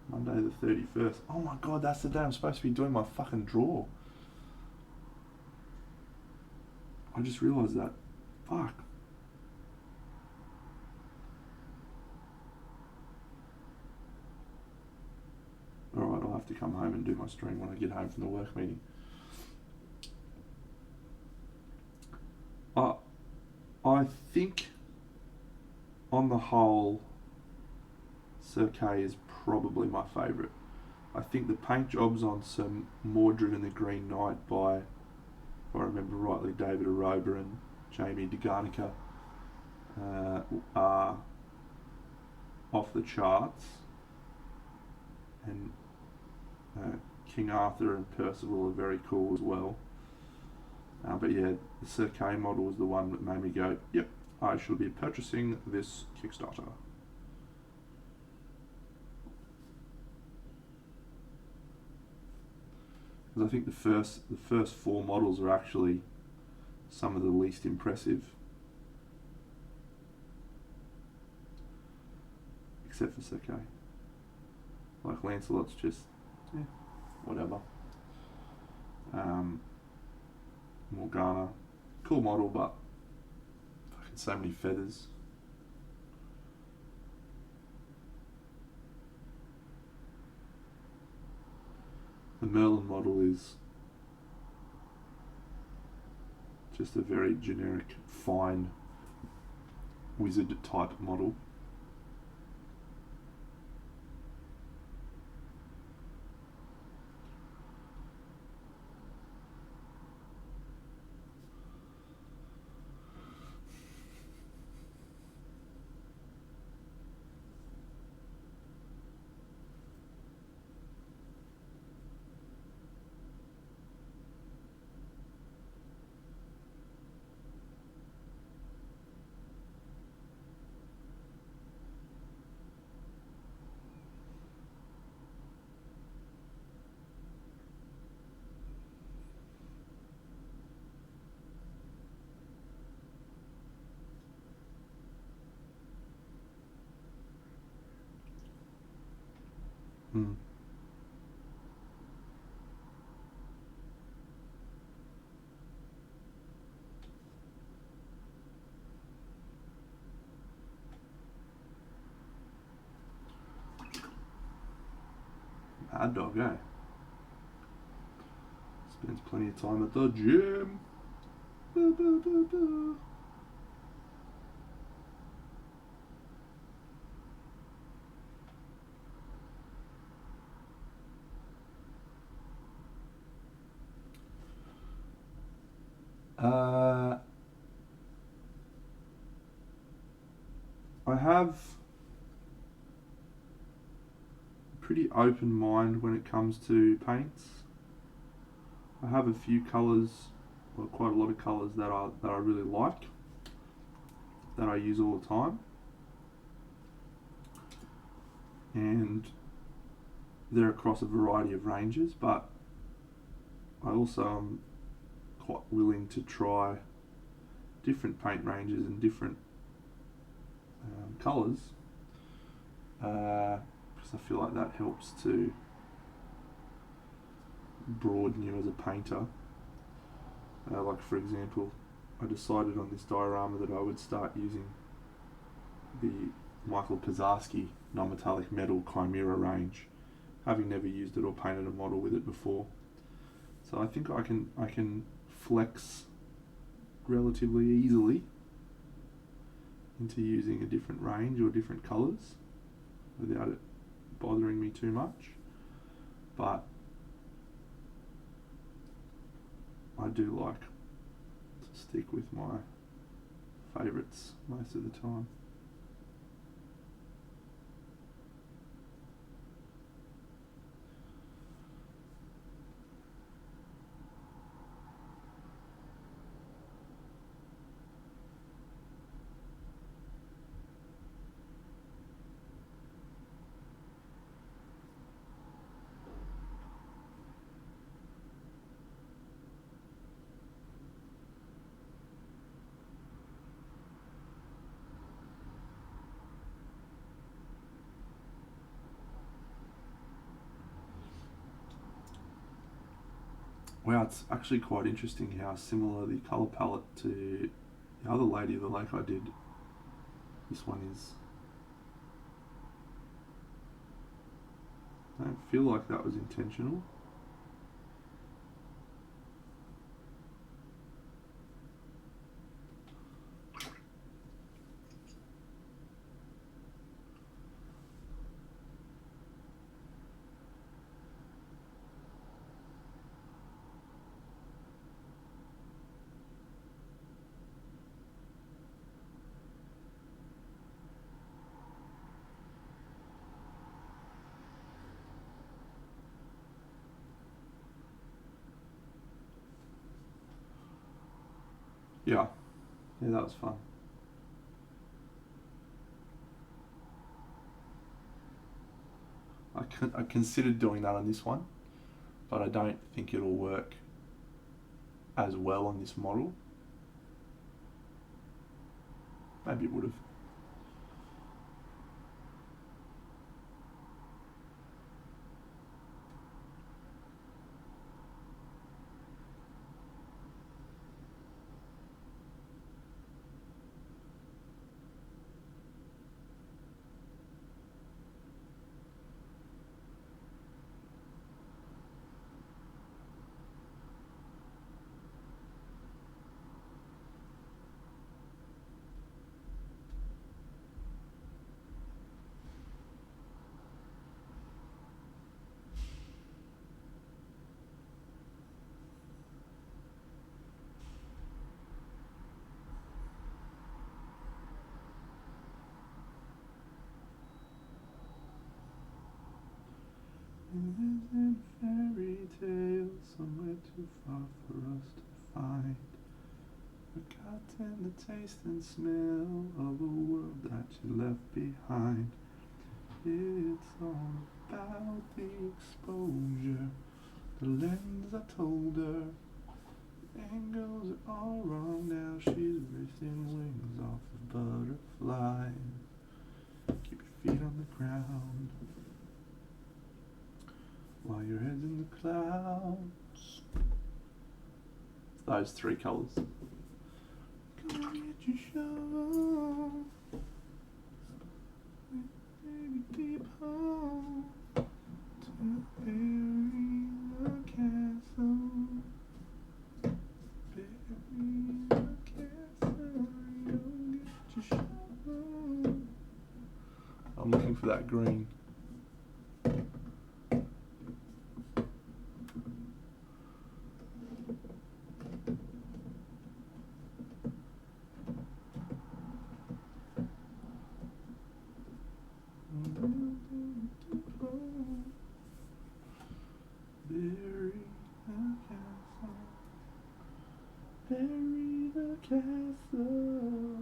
Monday the 31st. Oh my god, that's the day I'm supposed to be doing my fucking draw. I just realised that. Fuck. Alright, I'll have to come home and do my stream when I get home from the work meeting. I think, on the whole, Sir Kay is probably my favourite. I think the paint jobs on Sir Mordred and the Green Knight by, if I remember rightly, David Aroba and Jamie DeGarnica are off the charts. And King Arthur and Percival are very cool as well. But yeah, the Sir Kay model was the one that made me go, yep, I should be purchasing this Kickstarter. Because I think the first four models are actually some of the least impressive. Except for Sir Kay. Like Lancelot's just, whatever. Morgana, cool model, but fucking so many feathers. The Merlin model is just a very generic, fine wizard type model. Mm. Mad Dog, eh? Spends plenty of time at the gym. Ba, ba, ba, ba. I have a pretty open mind when it comes to paints. I have a few colours, or quite a lot of colours that I really like, that I use all the time, and they're across a variety of ranges. But I also am quite willing to try different paint ranges and different colours, because I feel like that helps to broaden you as a painter. Like for example, I decided on this diorama that I would start using the Michael Pizarski non-metallic metal Chimera range, having never used it or painted a model with it before. So I think I can flex relatively easily into using a different range or different colours without it bothering me too much. But I do like to stick with my favourites most of the time. Wow, it's actually quite interesting how similar the colour palette to the other Lady of the Lake I did. This one is. I don't feel like that was intentional. Yeah, that was fun. I considered doing that on this one, but I don't think it'll work as well on this model. Maybe it would have. In fairy tale somewhere too far for us to find. Forgotten the taste and smell of a world that you left behind. It's all about the exposure, the lens I told her. Angles are all wrong now, she's lifting wings off the butterfly. Keep your feet on the ground while your head's in the clouds. Those three colours. Go get your shovel, baby, deep home to bury the castle. Bury the castle, go get your shovel. I'm looking for that green. Bury the castle. Bury the castle.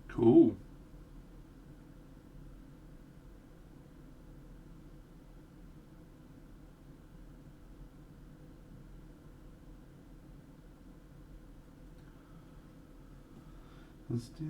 Cool. Still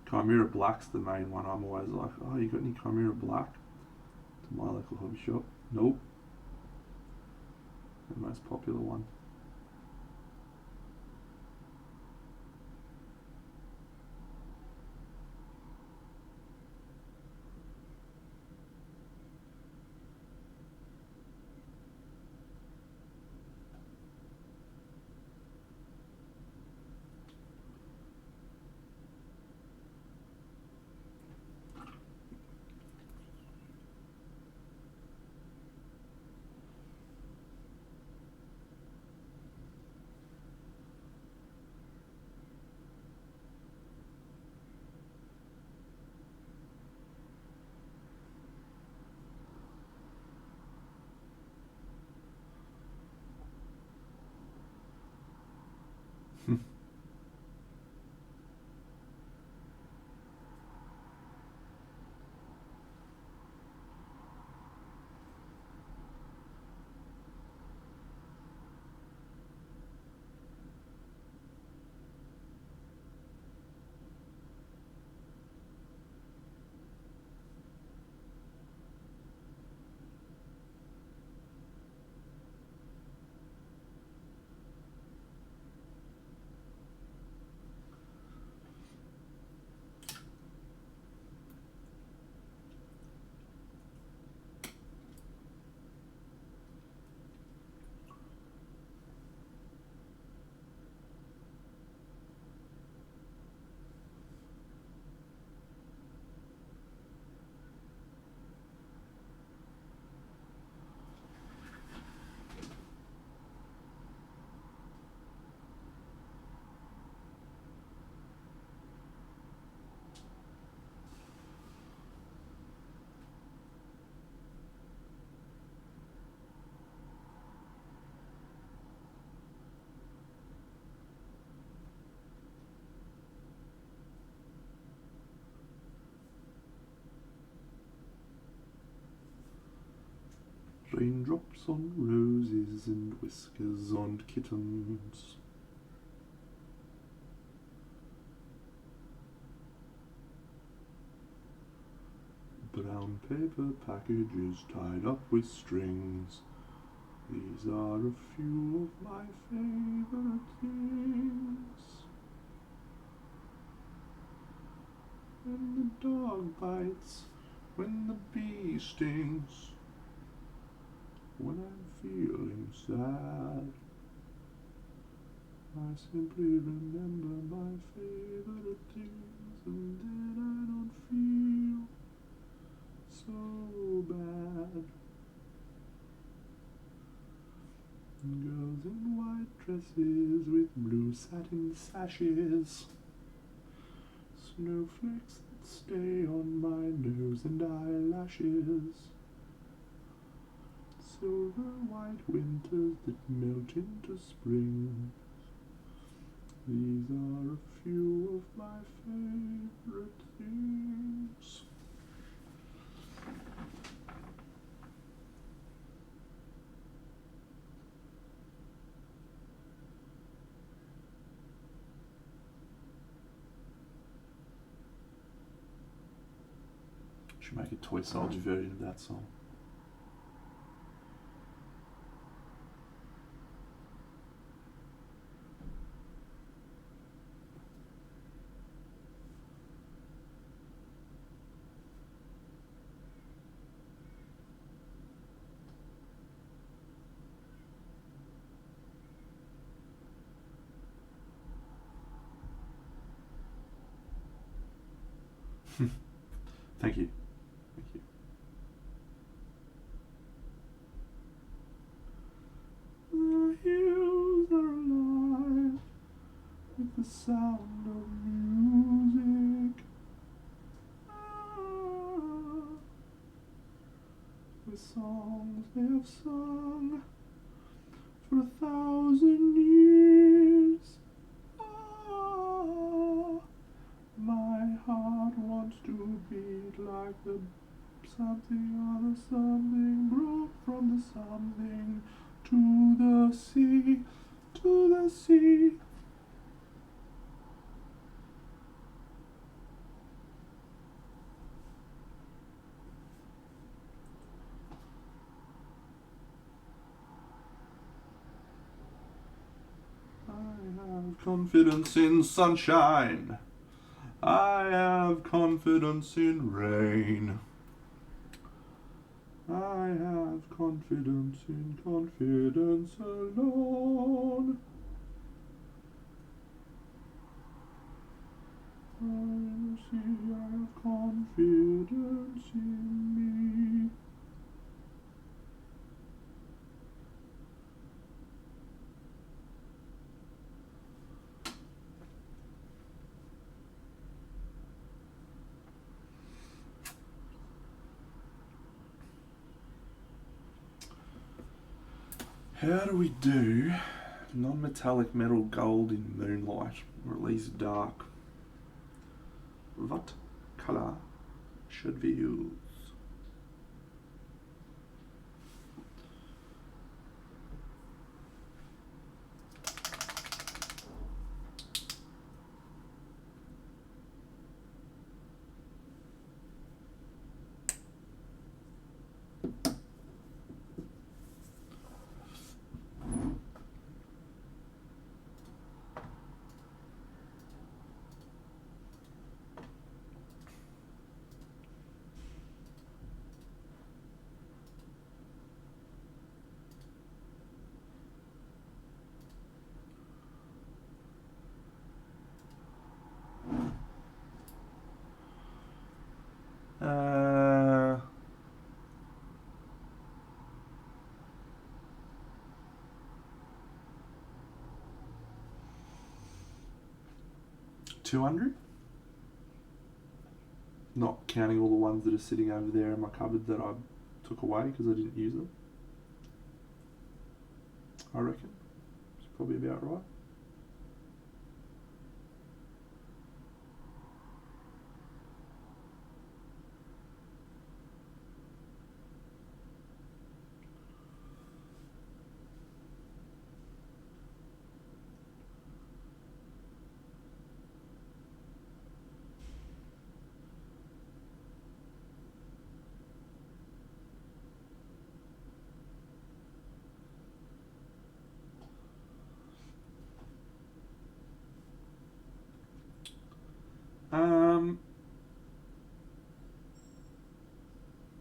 Chimera Black's the main one. I'm always like, oh, you got any Chimera Black? To my local hobby shop. Nope. The most popular one. Raindrops on roses and whiskers on kittens. Brown paper packages tied up with strings. These are a few of my favorite things. When the dog bites, when the bee stings, when I'm feeling sad, I simply remember my favorite things, and then I don't feel so bad. Girls in white dresses with blue satin sashes, snowflakes that stay on my nose and eyelashes, silver white winters that melt into spring. These are a few of my favorite things. Should make a Toy Soldier version of that song. Thank you. Thank you. The hills are alive with the sound of music. With songs they have sung for 1,000 years. My heart wants to beat like the something other something brought from the something to the sea, to the sea. I have confidence in sunshine. I have confidence in rain. I have confidence in confidence alone. I see I have confidence in me. How do we do non-metallic metal gold in moonlight, or at least dark? What color should we use? Uh, 200? Not counting all the ones that are sitting over there in my cupboard that I took away because I didn't use them. I reckon. It's probably about right.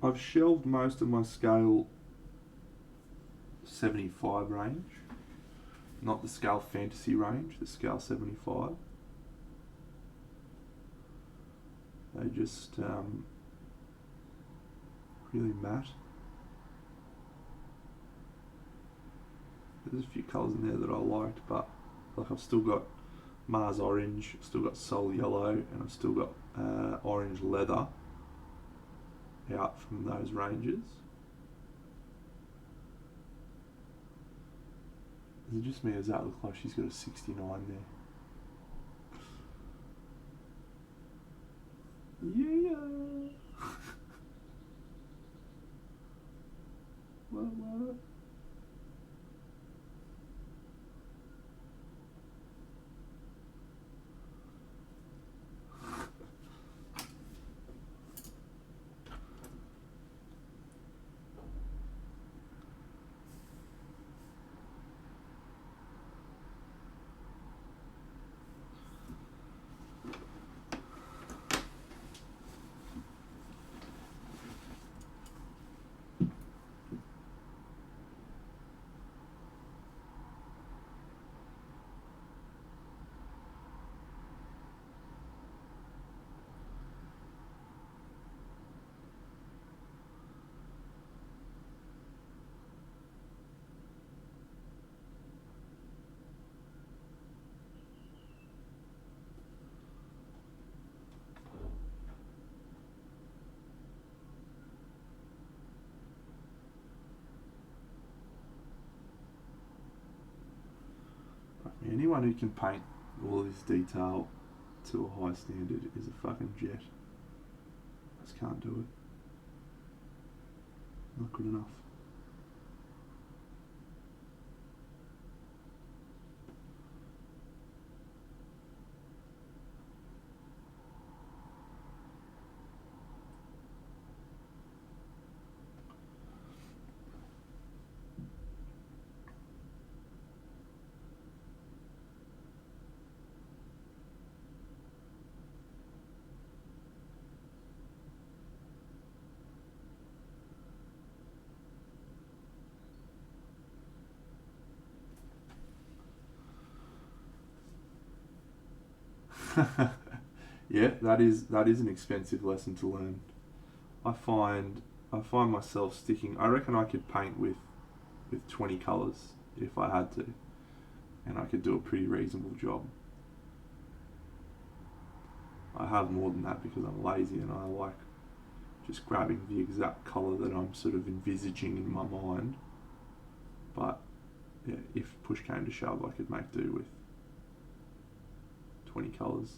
I've shelved most of my scale 75 range, not the scale fantasy range, the scale 75. They just really matte. There's a few colours in there that I liked, but like I've still got Mars Orange, still got Soul Yellow, and I've still got Orange Leather out from those ranges. Is it just me or does that look like she's got a 69 there? Yeah. What? Anyone who can paint all this detail to a high standard is a fucking jet. I just can't do it. Not good enough. Yeah, that is an expensive lesson to learn. I find myself sticking. I reckon I could paint with 20 colours if I had to, and I could do a pretty reasonable job. I have more than that because I'm lazy and I like just grabbing the exact colour that I'm sort of envisaging in my mind. But yeah, if push came to shove, I could make do with 20 colours.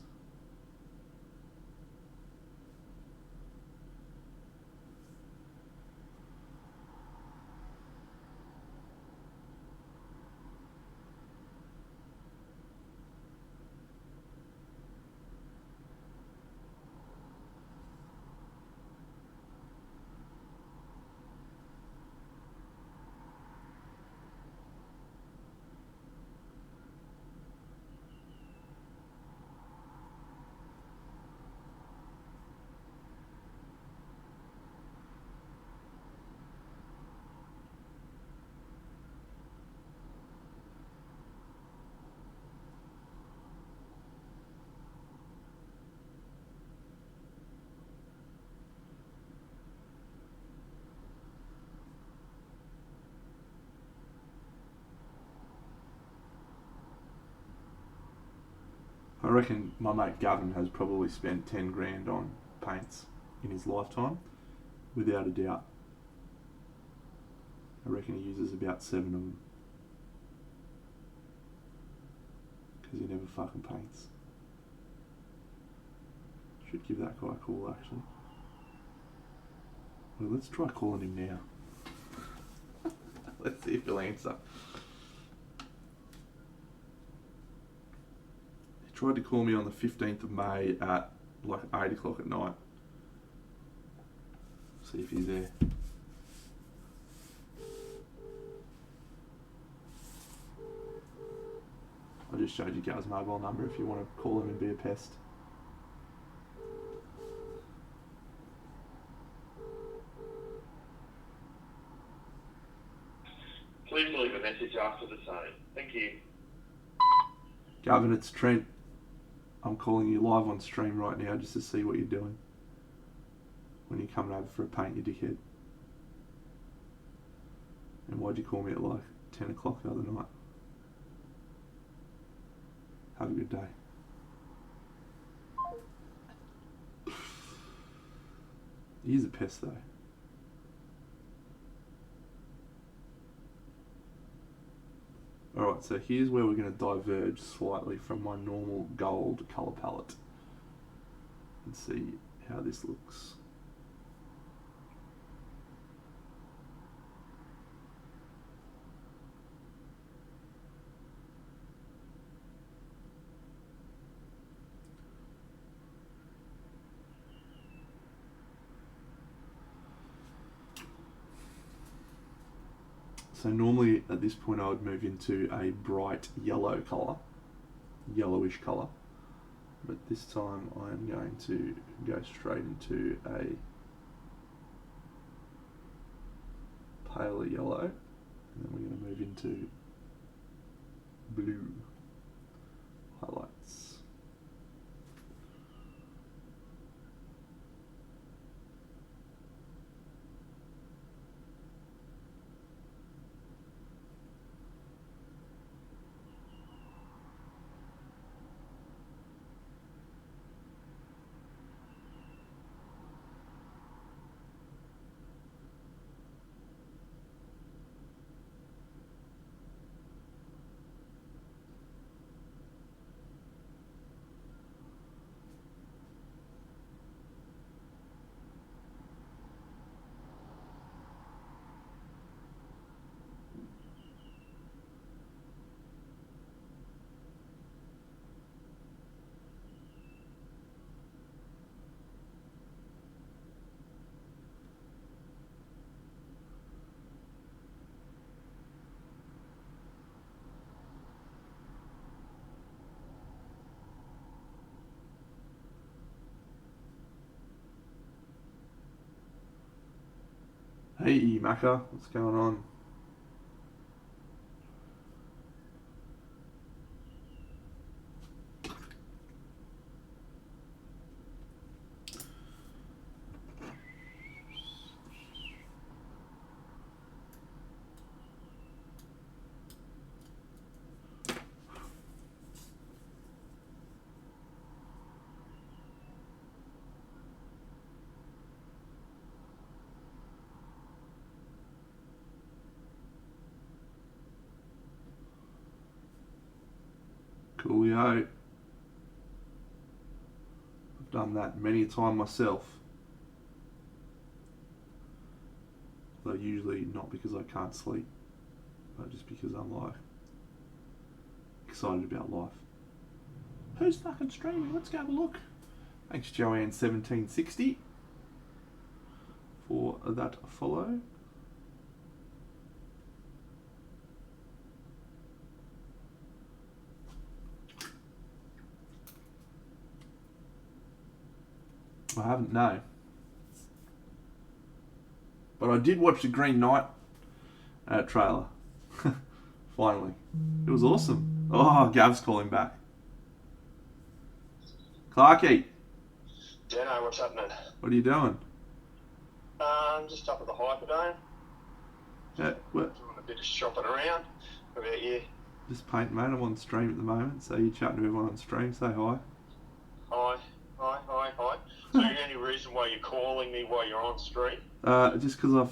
I reckon my mate Gavin has probably spent 10 grand on paints in his lifetime, without a doubt. I reckon he uses about 7 of them. Because he never fucking paints. Should give that guy a call actually. Well, let's try calling him now. Let's see if he'll answer. He tried to call me on the 15th of May at like 8 o'clock at night. See if he's there. I just showed you Gav's mobile number if you want to call him and be a pest. Please leave a message after the tone. Thank you. Gavin, it's Trent. I'm calling you live on stream right now just to see what you're doing. When you're coming over for a paint, you dickhead. And why'd you call me at like 10 o'clock the other night? Have a good day. He's a pest though. Alright, so here's where we're going to diverge slightly from my normal gold colour palette. And see how this looks. So normally at this point I would move into a bright yellow colour, yellowish colour, but this time I'm going to go straight into a paler yellow, and then we're going to move into blue highlights. Hey Macca, what's going on? Coolio. I've done that many a time myself. Though usually not because I can't sleep, but just because I'm like excited about life. Who's fucking streaming? Let's go have a look. Thanks Joanne1760 for that follow. I haven't, no. But I did watch the Green Knight trailer. Finally. It was awesome. Oh, Gav's calling back. Clarky. Dano, what's happening? What are you doing? I'm just up at the Hyperdome. Yeah, what? Doing a bit of shopping around. What about you? Just painting, mate. I'm on stream at the moment, so you're chatting to everyone on stream. Say hi. Hi. So any reason why you're calling me while you're on stream? Just because I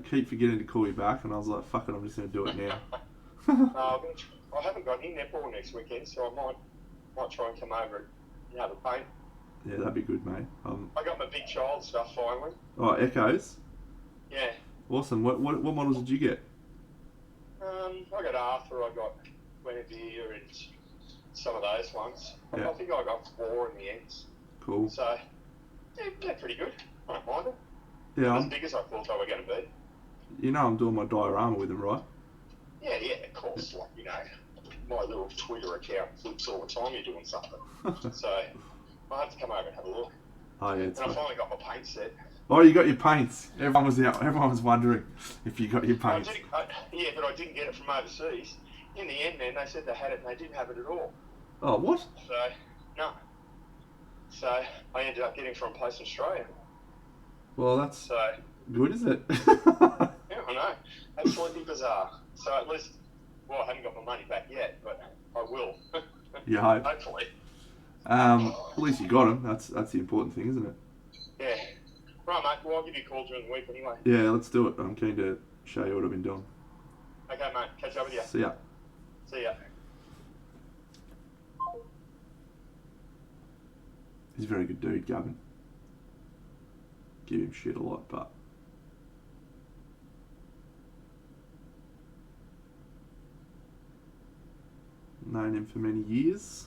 keep forgetting to call you back, and I was like, fuck it, I'm just going to do it now. I haven't got any netball next weekend, so I might try and come over and have a paint. Yeah, that'd be good, mate. I got my big child stuff finally. Oh, Echoes? Yeah. Awesome. What models did you get? I got Arthur, I got Guinevere, and some of those ones. Yeah. I think I got 4 in the ends. Cool. So, yeah, they're pretty good. I don't mind them. Yeah, As big as I thought they were going to be. You know I'm doing my diorama with them, right? Yeah, of course. Like, you know, my little Twitter account flips all the time you're doing something. So, I have to come over and have a look. Oh, yeah, it's And I finally got my paint set. Oh, you got your paints. Everyone was out. Everyone was wondering if you got your paints. Yeah, but I didn't get it from overseas. In the end, then they said they had it, and they didn't have it at all. Oh, what? So no. So I ended up getting it from a place in Australia. Well, that's so good, is it? Yeah, I know. Absolutely bizarre. So at least, well, I haven't got my money back yet, but I will. You hope. Hopefully. At least you got them. That's the important thing, isn't it? Yeah. Right, mate. Well, I'll give you a call during the week anyway. Yeah, let's do it. I'm keen to show you what I've been doing. Okay, mate. Catch up with you. See ya. See ya. He's a very good dude, Gavin. Give him shit a lot, but known him for many years.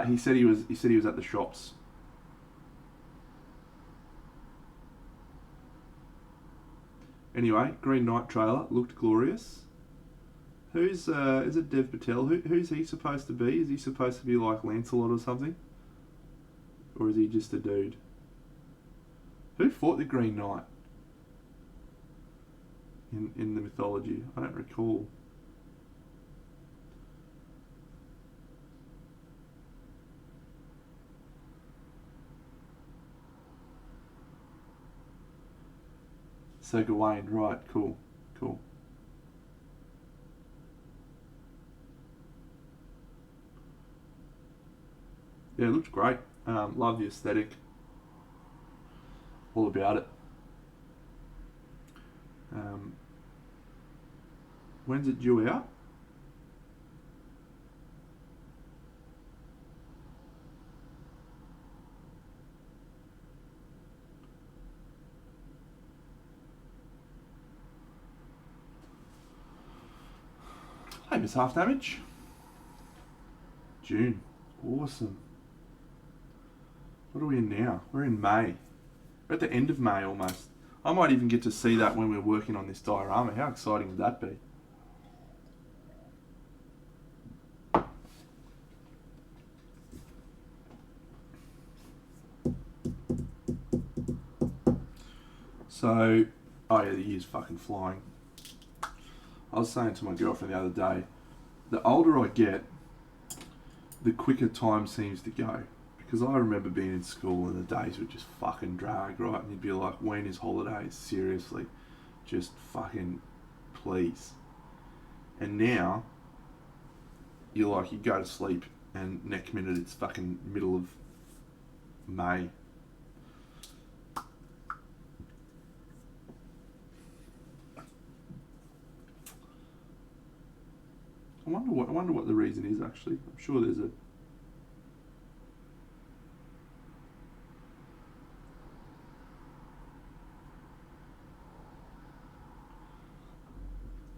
He said he was at the shops. Anyway, Green Knight trailer looked glorious. Who's is it Dev Patel? Who's he supposed to be? Is he supposed to be like Lancelot or something? Or is he just a dude? Who fought the Green Knight in the mythology? I don't recall. So Gawain, right, cool. Yeah, it looks great. Love the aesthetic. All about it. When's it due out? Hey, Miss Half Damage. June. Awesome. What are we in now? We're in May. We're at the end of May almost. I might even get to see that when we're working on this diorama. How exciting would that be? So, oh yeah, the year's fucking flying. I was saying to my girlfriend the other day, the older I get, the quicker time seems to go. Because I remember being in school and the days would just fucking drag, right? And you'd be like, when is holidays? Seriously. Just fucking please. And now, you're like, you go to sleep and next minute it's fucking middle of May. I wonder what the reason is actually. I'm sure there's a...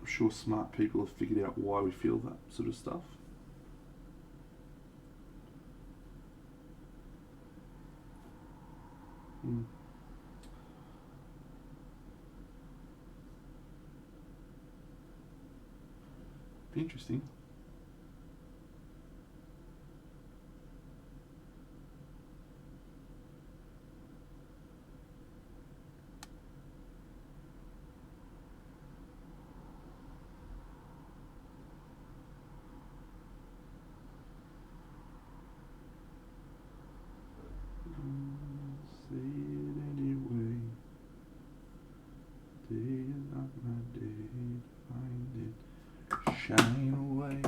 I'm sure smart people have figured out why we feel that sort of stuff. Be interesting. Say it anyway. Day is not my day to find it. Shine away.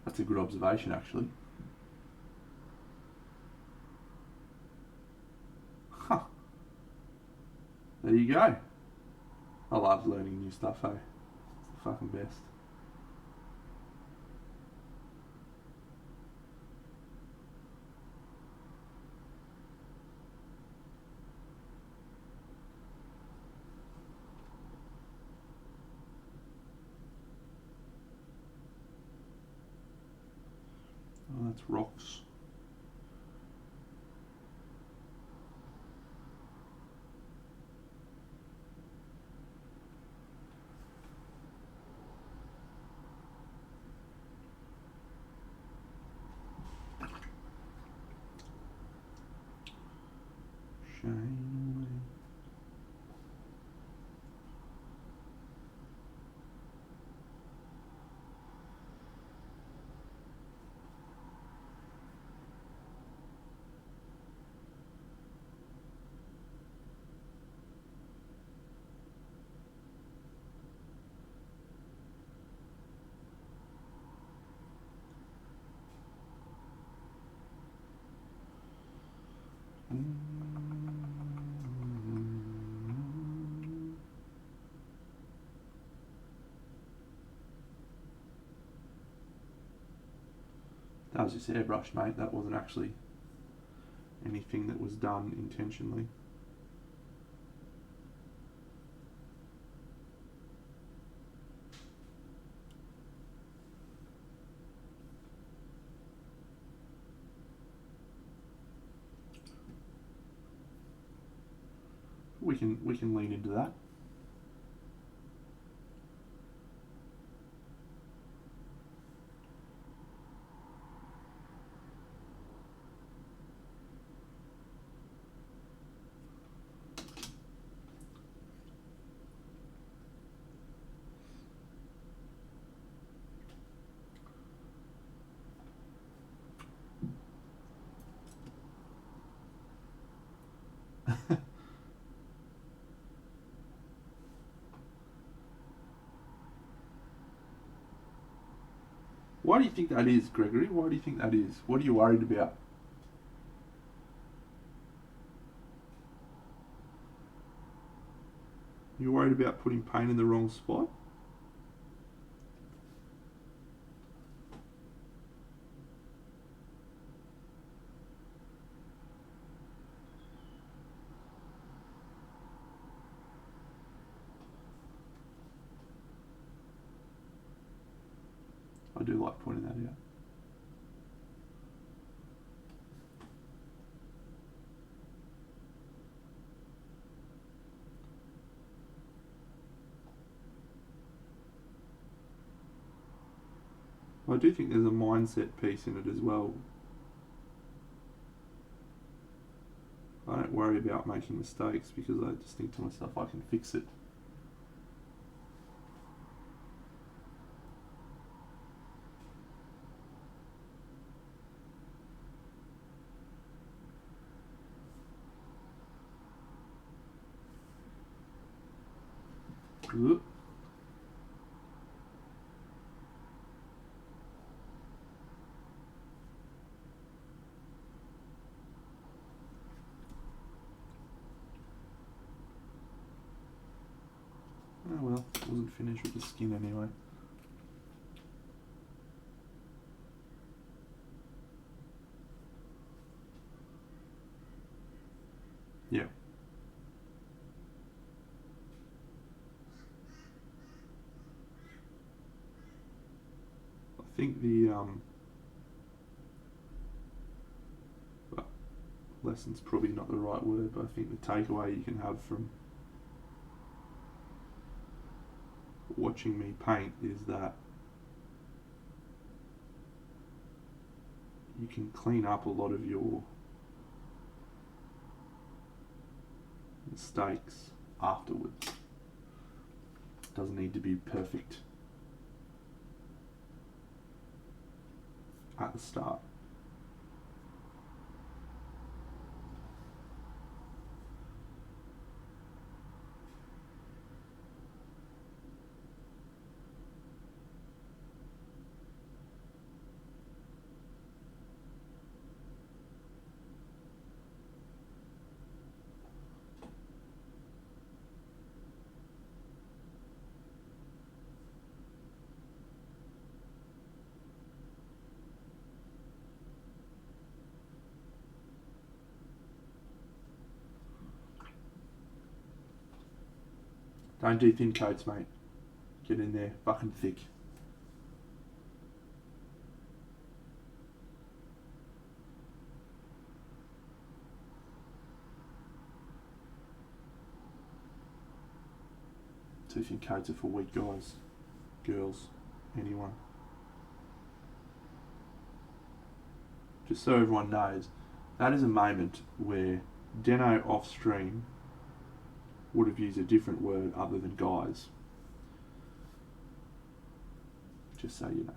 That's a good observation, actually. Huh. There you go. I love learning new stuff, hey? It's the fucking best. Oh, that's rocks. That was just airbrush, mate. That wasn't actually anything that was done intentionally. We can lean into that. Why do you think that is, Gregory? Why do you think that is? What are you worried about? You're worried about putting paint in the wrong spot? I do like pointing that out. I do think there's a mindset piece in it as well. I don't worry about making mistakes because I just think to myself I can fix it. Oop. Oh well, wasn't finished with the skin anyway. Yeah. I think the well, lesson's probably not the right word, but I think the takeaway you can have from watching me paint is that you can clean up a lot of your mistakes afterwards. It doesn't need to be perfect at the start. Don't do thin coats, mate. Get in there, fucking thick. Too thin coats are for weak guys, girls, anyone. Just so everyone knows, that is a moment where Deno off stream would have used a different word other than guys. Just so you know.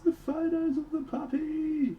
the photos of the puppy.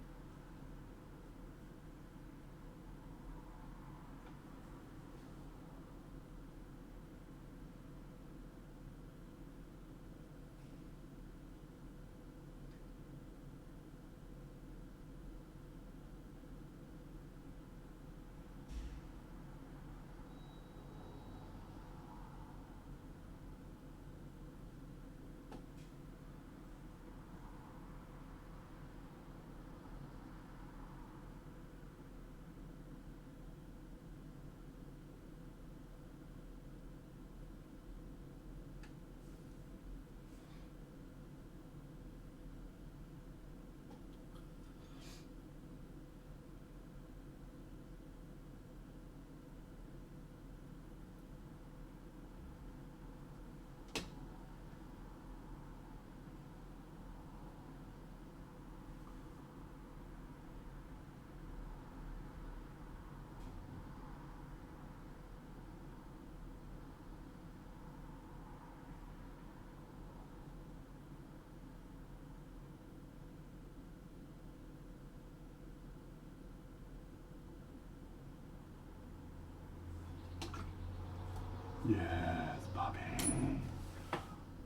Yes, puppy.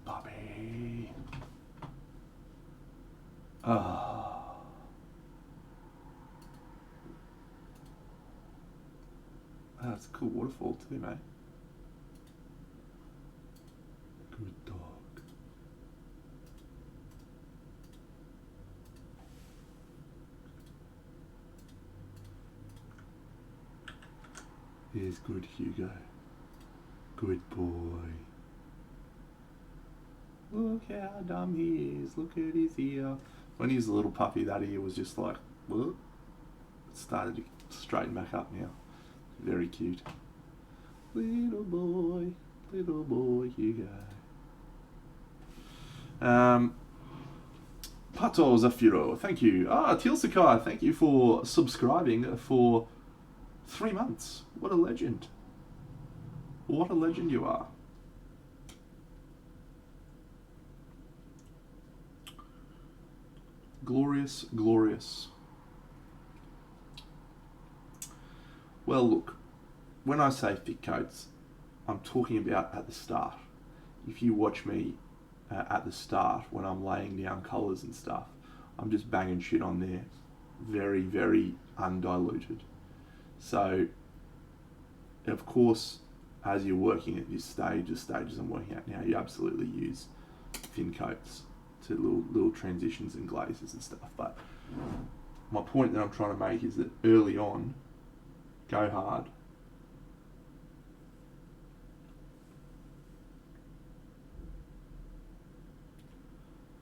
Puppy. Ah. That's a cool waterfall too, mate. Good dog. Here's good Hugo. Good boy. Look how dumb he is. Look at his ear. When he was a little puppy, that ear was just like, what? It started to straighten back up now. Very cute. Little boy Hugo. Pato Zafiro, thank you. Teal Sakai, thank you for subscribing for 3 months. What a legend. What a legend you are. Glorious, glorious. Well, look, when I say thick coats, I'm talking about at the start. If you watch me at the start when I'm laying down colours and stuff, I'm just banging shit on there. Very, very undiluted. So, of course, as you're working at this stage, the stages I'm working at now, you absolutely use thin coats to little transitions and glazes and stuff. But my point that I'm trying to make is that early on, go hard.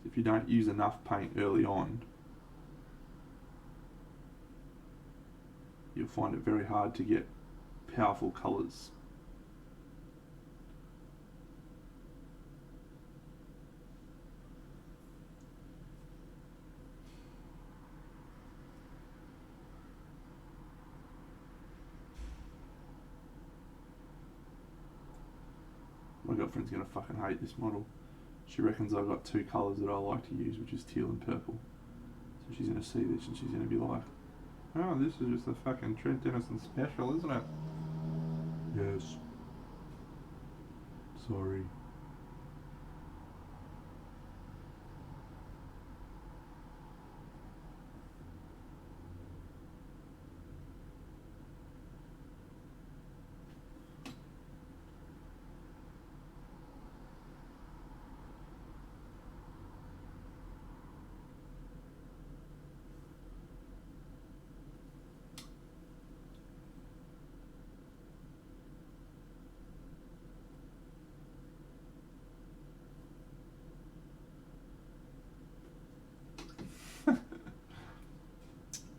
If you don't use enough paint early on, you'll find it very hard to get powerful colours. My girlfriend's gonna fucking hate this model. She reckons I've got 2 colours that I like to use, which is teal and purple. So she's gonna see this and she's gonna be like, oh, this is just a fucking Trent Dennison special, isn't it? Yes. Sorry.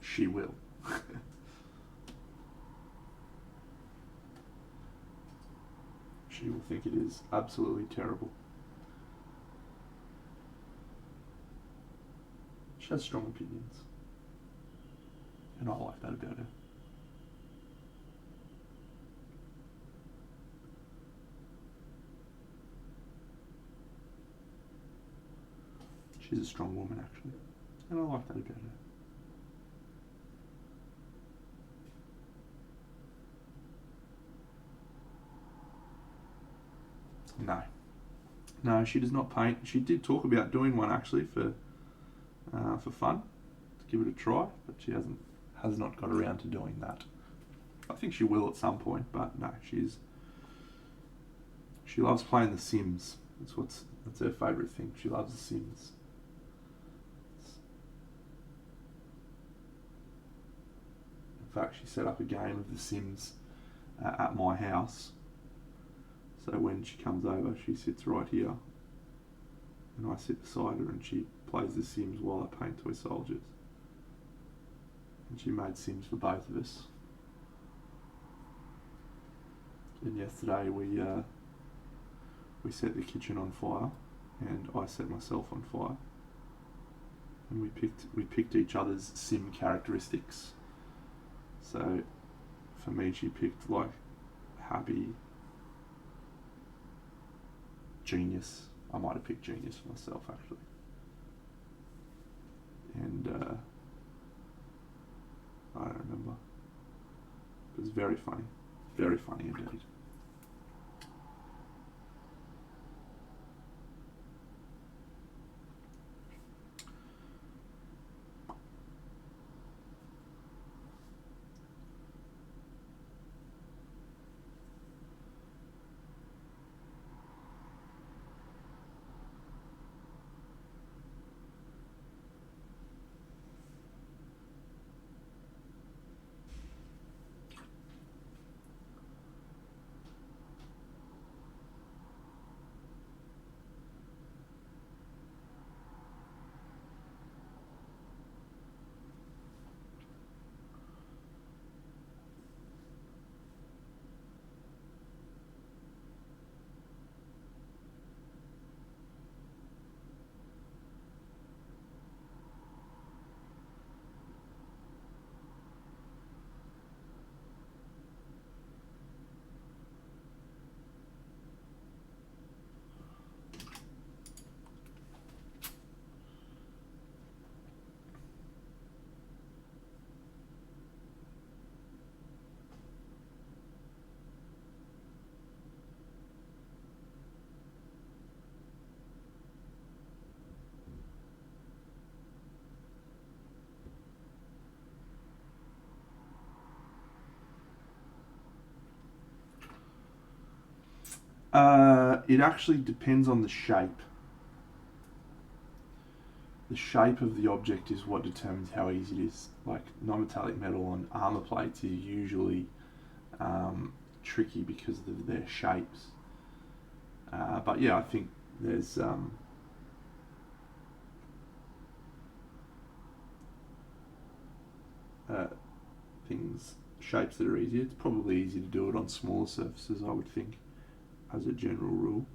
She will. She will think it is absolutely terrible. She has strong opinions. And I like that about her. She's a strong woman, actually. And I like that about her. No. No, she does not paint. She did talk about doing one, actually, for fun, to give it a try, but she has not got around to doing that. I think she will at some point, but no, she loves playing The Sims. That's her favourite thing. She loves The Sims. In fact, she set up a game of The Sims at my house. So when she comes over, she sits right here, and I sit beside her, and she plays The Sims while I paint toy soldiers. And she made Sims for both of us. And yesterday we set the kitchen on fire, and I set myself on fire. And we picked each other's Sim characteristics. So for me, she picked like happy, genius. I might have picked genius for myself, actually. And I don't remember. It was very funny. Very funny indeed. It actually depends on the shape. The shape of the object is what determines how easy it is. Like non-metallic metal on armor plates is usually tricky because of their shapes. But yeah, I think there's shapes that are easier. It's probably easier to do it on smaller surfaces, I would think, as a general rule.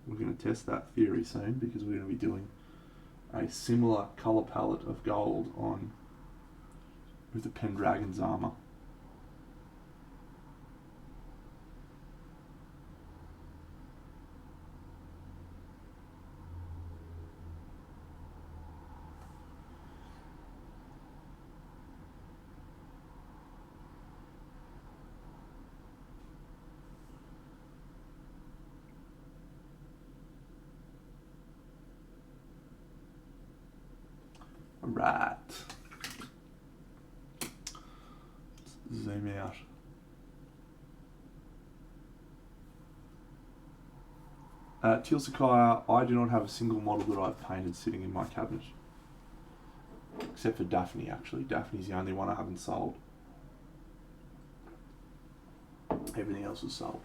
We're going to test that theory soon, because we're going to be doing a similar colour palette of gold on with the Pendragon's armour. Right. Let's zoom out. Teal Sakaya, I do not have a single model that I've painted sitting in my cabinet. Except for Daphne, actually. Daphne's the only one I haven't sold. Everything else is sold.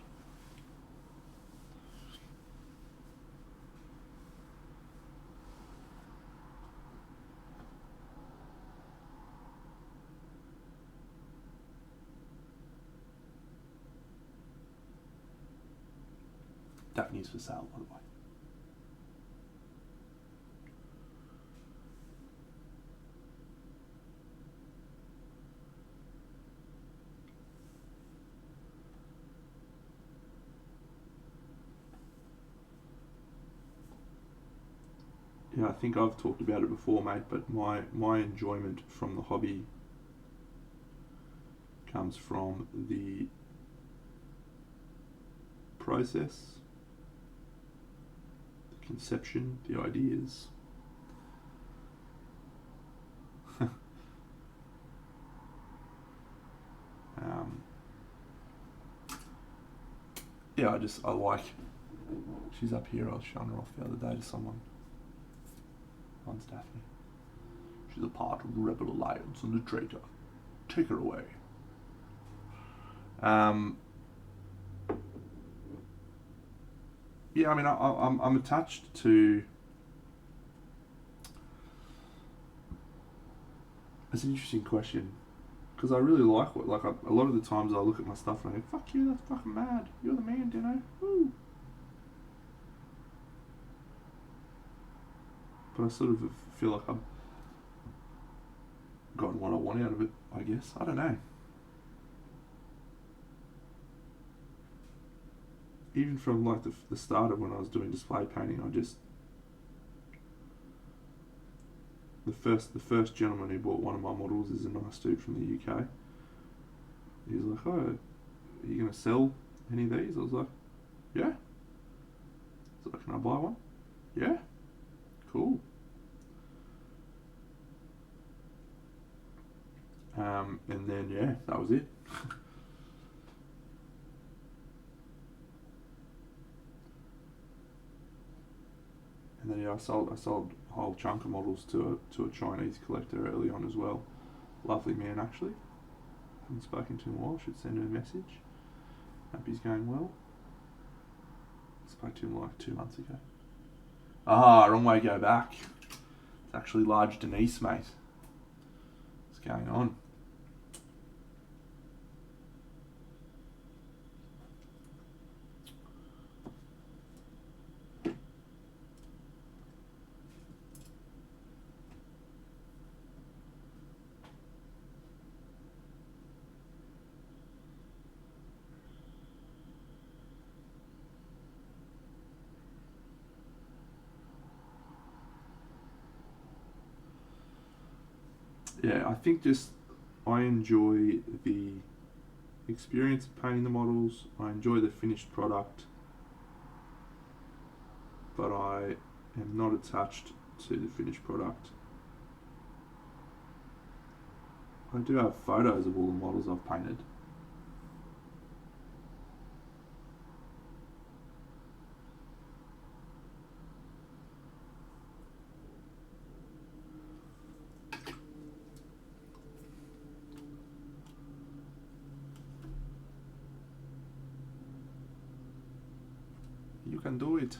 Daphne's for sale, by the way. Yeah, I think I've talked about it before, mate, but my enjoyment from the hobby comes from the process, the conception, the ideas. Yeah, I like, she's up here, I was showing her off the other day to someone. One's Daphne. She's a part of the Rebel Alliance and the traitor. Take her away. Yeah, I mean, I'm attached to. It's an interesting question, because I really like a lot of the times I look at my stuff and I go, "Fuck you, that's fucking mad. You're the man, Dino." Woo. But I sort of feel like I've gotten what I want out of it, I guess. I don't know. Even from like the start of when I was doing display painting, the first gentleman who bought one of my models is a nice dude from the UK. He's like, "Oh, are you gonna sell any of these?" I was like, "Yeah." He's like, "Can I buy one?" "Yeah." "Cool." And then yeah, that was it. And then yeah, I sold a whole chunk of models to a Chinese collector early on as well. Lovely man, actually. Haven't spoken to him in a while. Should send him a message. Hope he's going well. Spoke to him like 2 months ago. Wrong way, go back. It's actually Large Denise, mate. What's going on? Yeah, I think I enjoy the experience of painting the models. I enjoy the finished product, but I am not attached to the finished product. I do have photos of all the models I've painted. You can do it.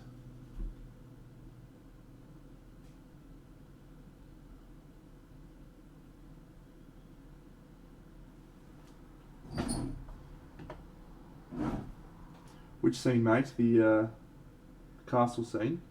Which scene, mate? The castle scene?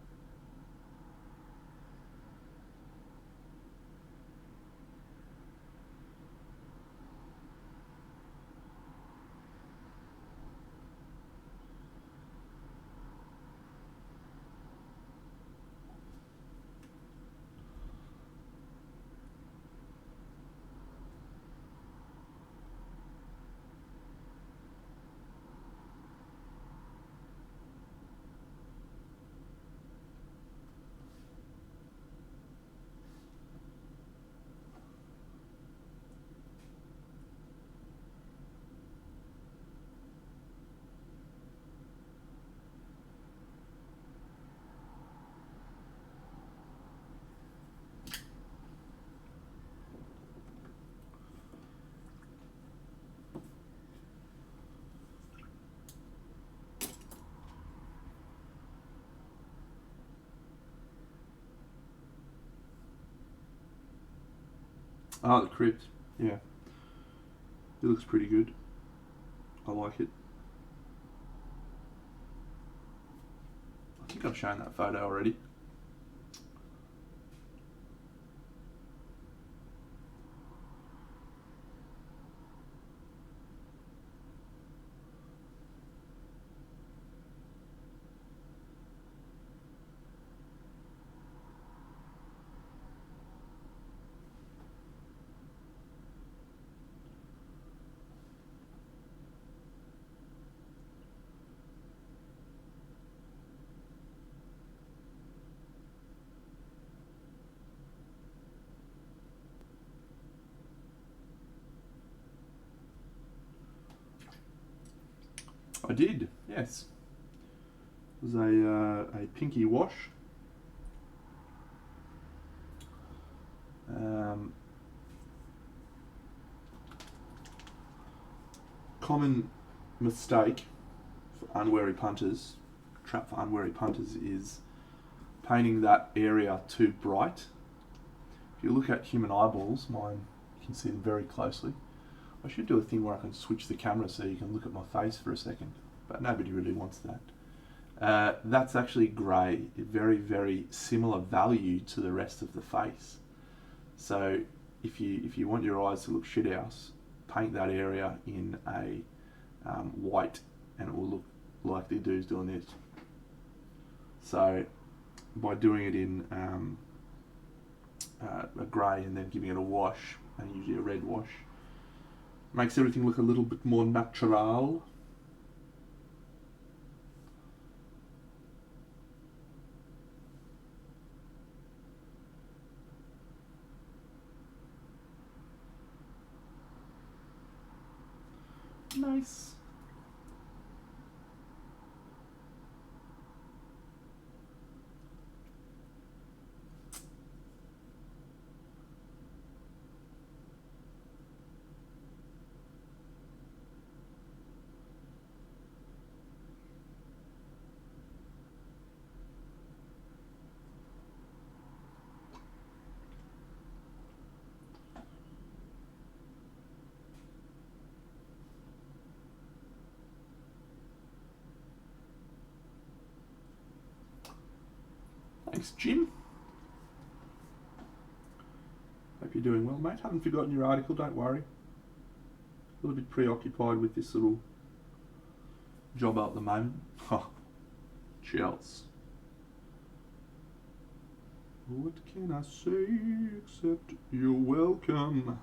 The crypt. Yeah. It looks pretty good. I like it. think I've shown that photo already. I did, yes. It was a pinky wash. Common mistake for unwary punters, trap for unwary punters, is painting that area too bright. If you look at human eyeballs, mine, you can see them very closely. I should do a thing where I can switch the camera so you can look at my face for a second, but nobody really wants that. That's actually grey, very, very similar value to the rest of the face. So if you want your eyes to look shithouse, paint that area in a white, and it will look like the dude's doing this. So by doing it in a grey and then giving it a wash, and usually a red wash, makes everything look a little bit more natural. Nice. Thanks, Jim. Hope you're doing well, mate. Haven't forgotten your article, don't worry. A little bit preoccupied with this little job at the moment. Chels. What can I say except you're welcome?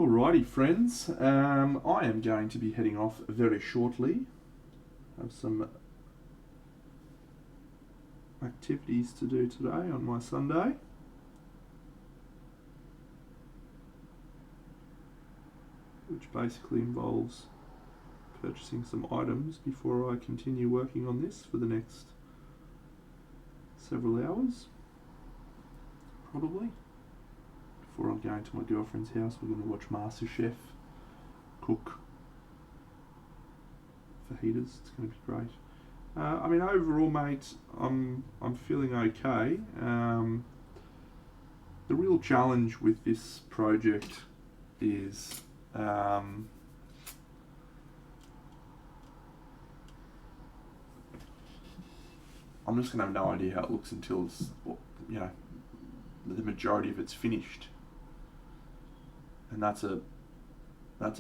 Alrighty, friends. I am going to be heading off very shortly. Have some activities to do today on my Sunday. Which basically involves purchasing some items before I continue working on this for the next several hours. Probably. Before I'm going to my girlfriend's house, we're going to watch MasterChef cook fajitas. It's going to be great. I mean, overall, mate, I'm feeling okay. The real challenge with this project is I'm just going to have no idea how it looks until it's, you know, the majority of it's finished. And that's a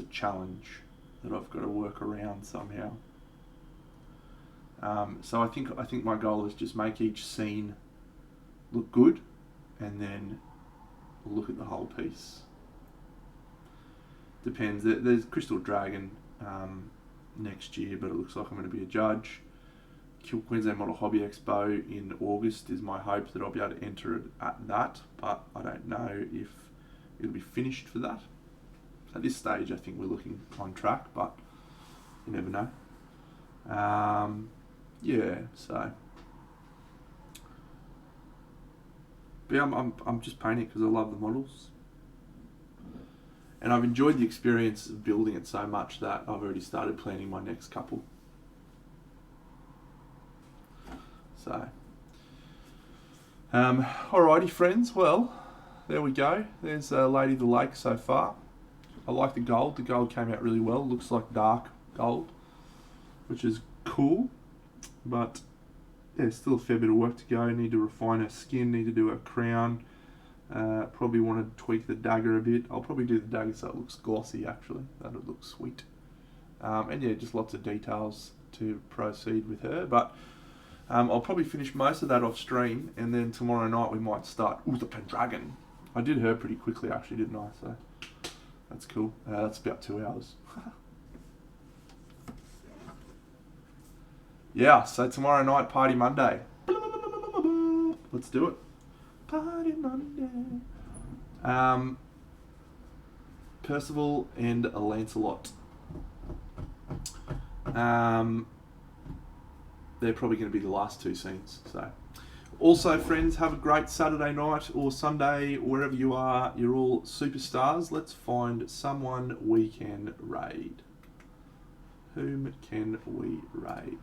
challenge that I've got to work around somehow. So I think my goal is just make each scene look good, and then look at the whole piece. Depends. There's Crystal Dragon next year, but it looks like I'm going to be a judge. Queensland Model Hobby Expo in August is my hope that I'll be able to enter it at that, but I don't know if it'll be finished for that. At this stage, I think we're looking on track, but you never know. Yeah, so. But yeah, I'm just painting it because I love the models. And I've enjoyed the experience of building it so much that I've already started planning my next couple. So, alrighty, friends. Well, there we go. There's Lady of the Lake so far. I like the gold. The gold came out really well. Looks like dark gold, which is cool. But yeah, still a fair bit of work to go. Need to refine her skin. Need to do her crown. Probably want to tweak the dagger a bit. I'll probably do the dagger so it looks glossy. Actually, that would look sweet. And yeah, just lots of details to proceed with her. But I'll probably finish most of that off stream, and then tomorrow night we might start the Pendragon. I did her pretty quickly actually, didn't I? So that's cool. That's about 2 hours. Yeah, so tomorrow night, Party Monday. Let's do it. Party Monday. Percival and Lancelot. They're probably going to be the last two scenes. So, also, friends, have a great Saturday night or Sunday, wherever you are. You're all superstars. Let's find someone we can raid. Whom can we raid?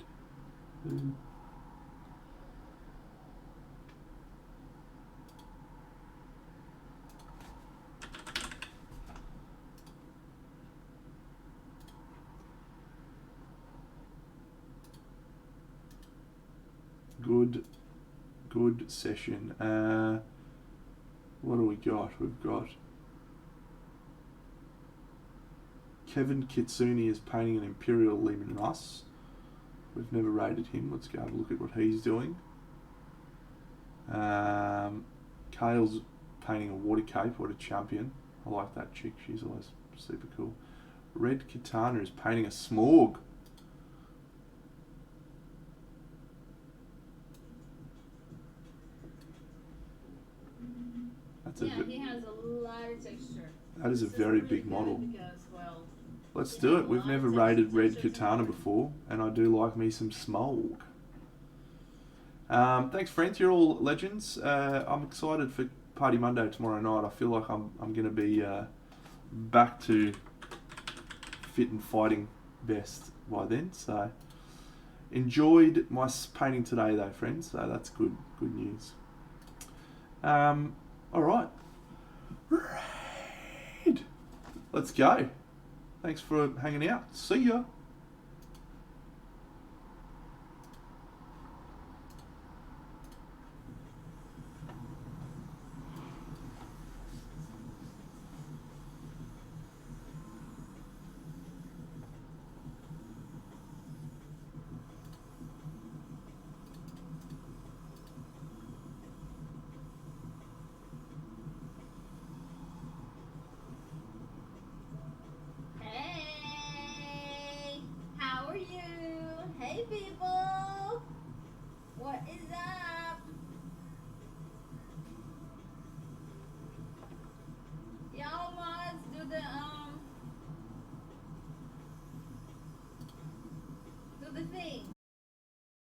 Good session. What do we got? We've got Kevin Kitsune is painting an Imperial Lehman Russ. We've never rated him. Let's go have a look at what he's doing. Kale's painting a water cape. What a champion. I like that chick. She's always super cool. Red Katana is painting a Smorg. He has a lot of texture. That is a very big model. Let's do it. We've never rated Red Katana before, and I do like me some Smorg. Thanks, friends. You're all legends. I'm excited for Party Monday tomorrow night. I feel like I'm going to be back to fit and fighting best by then. So enjoyed my painting today, though, friends. So that's good news. All right. Raid. Let's go. Thanks for hanging out. See ya.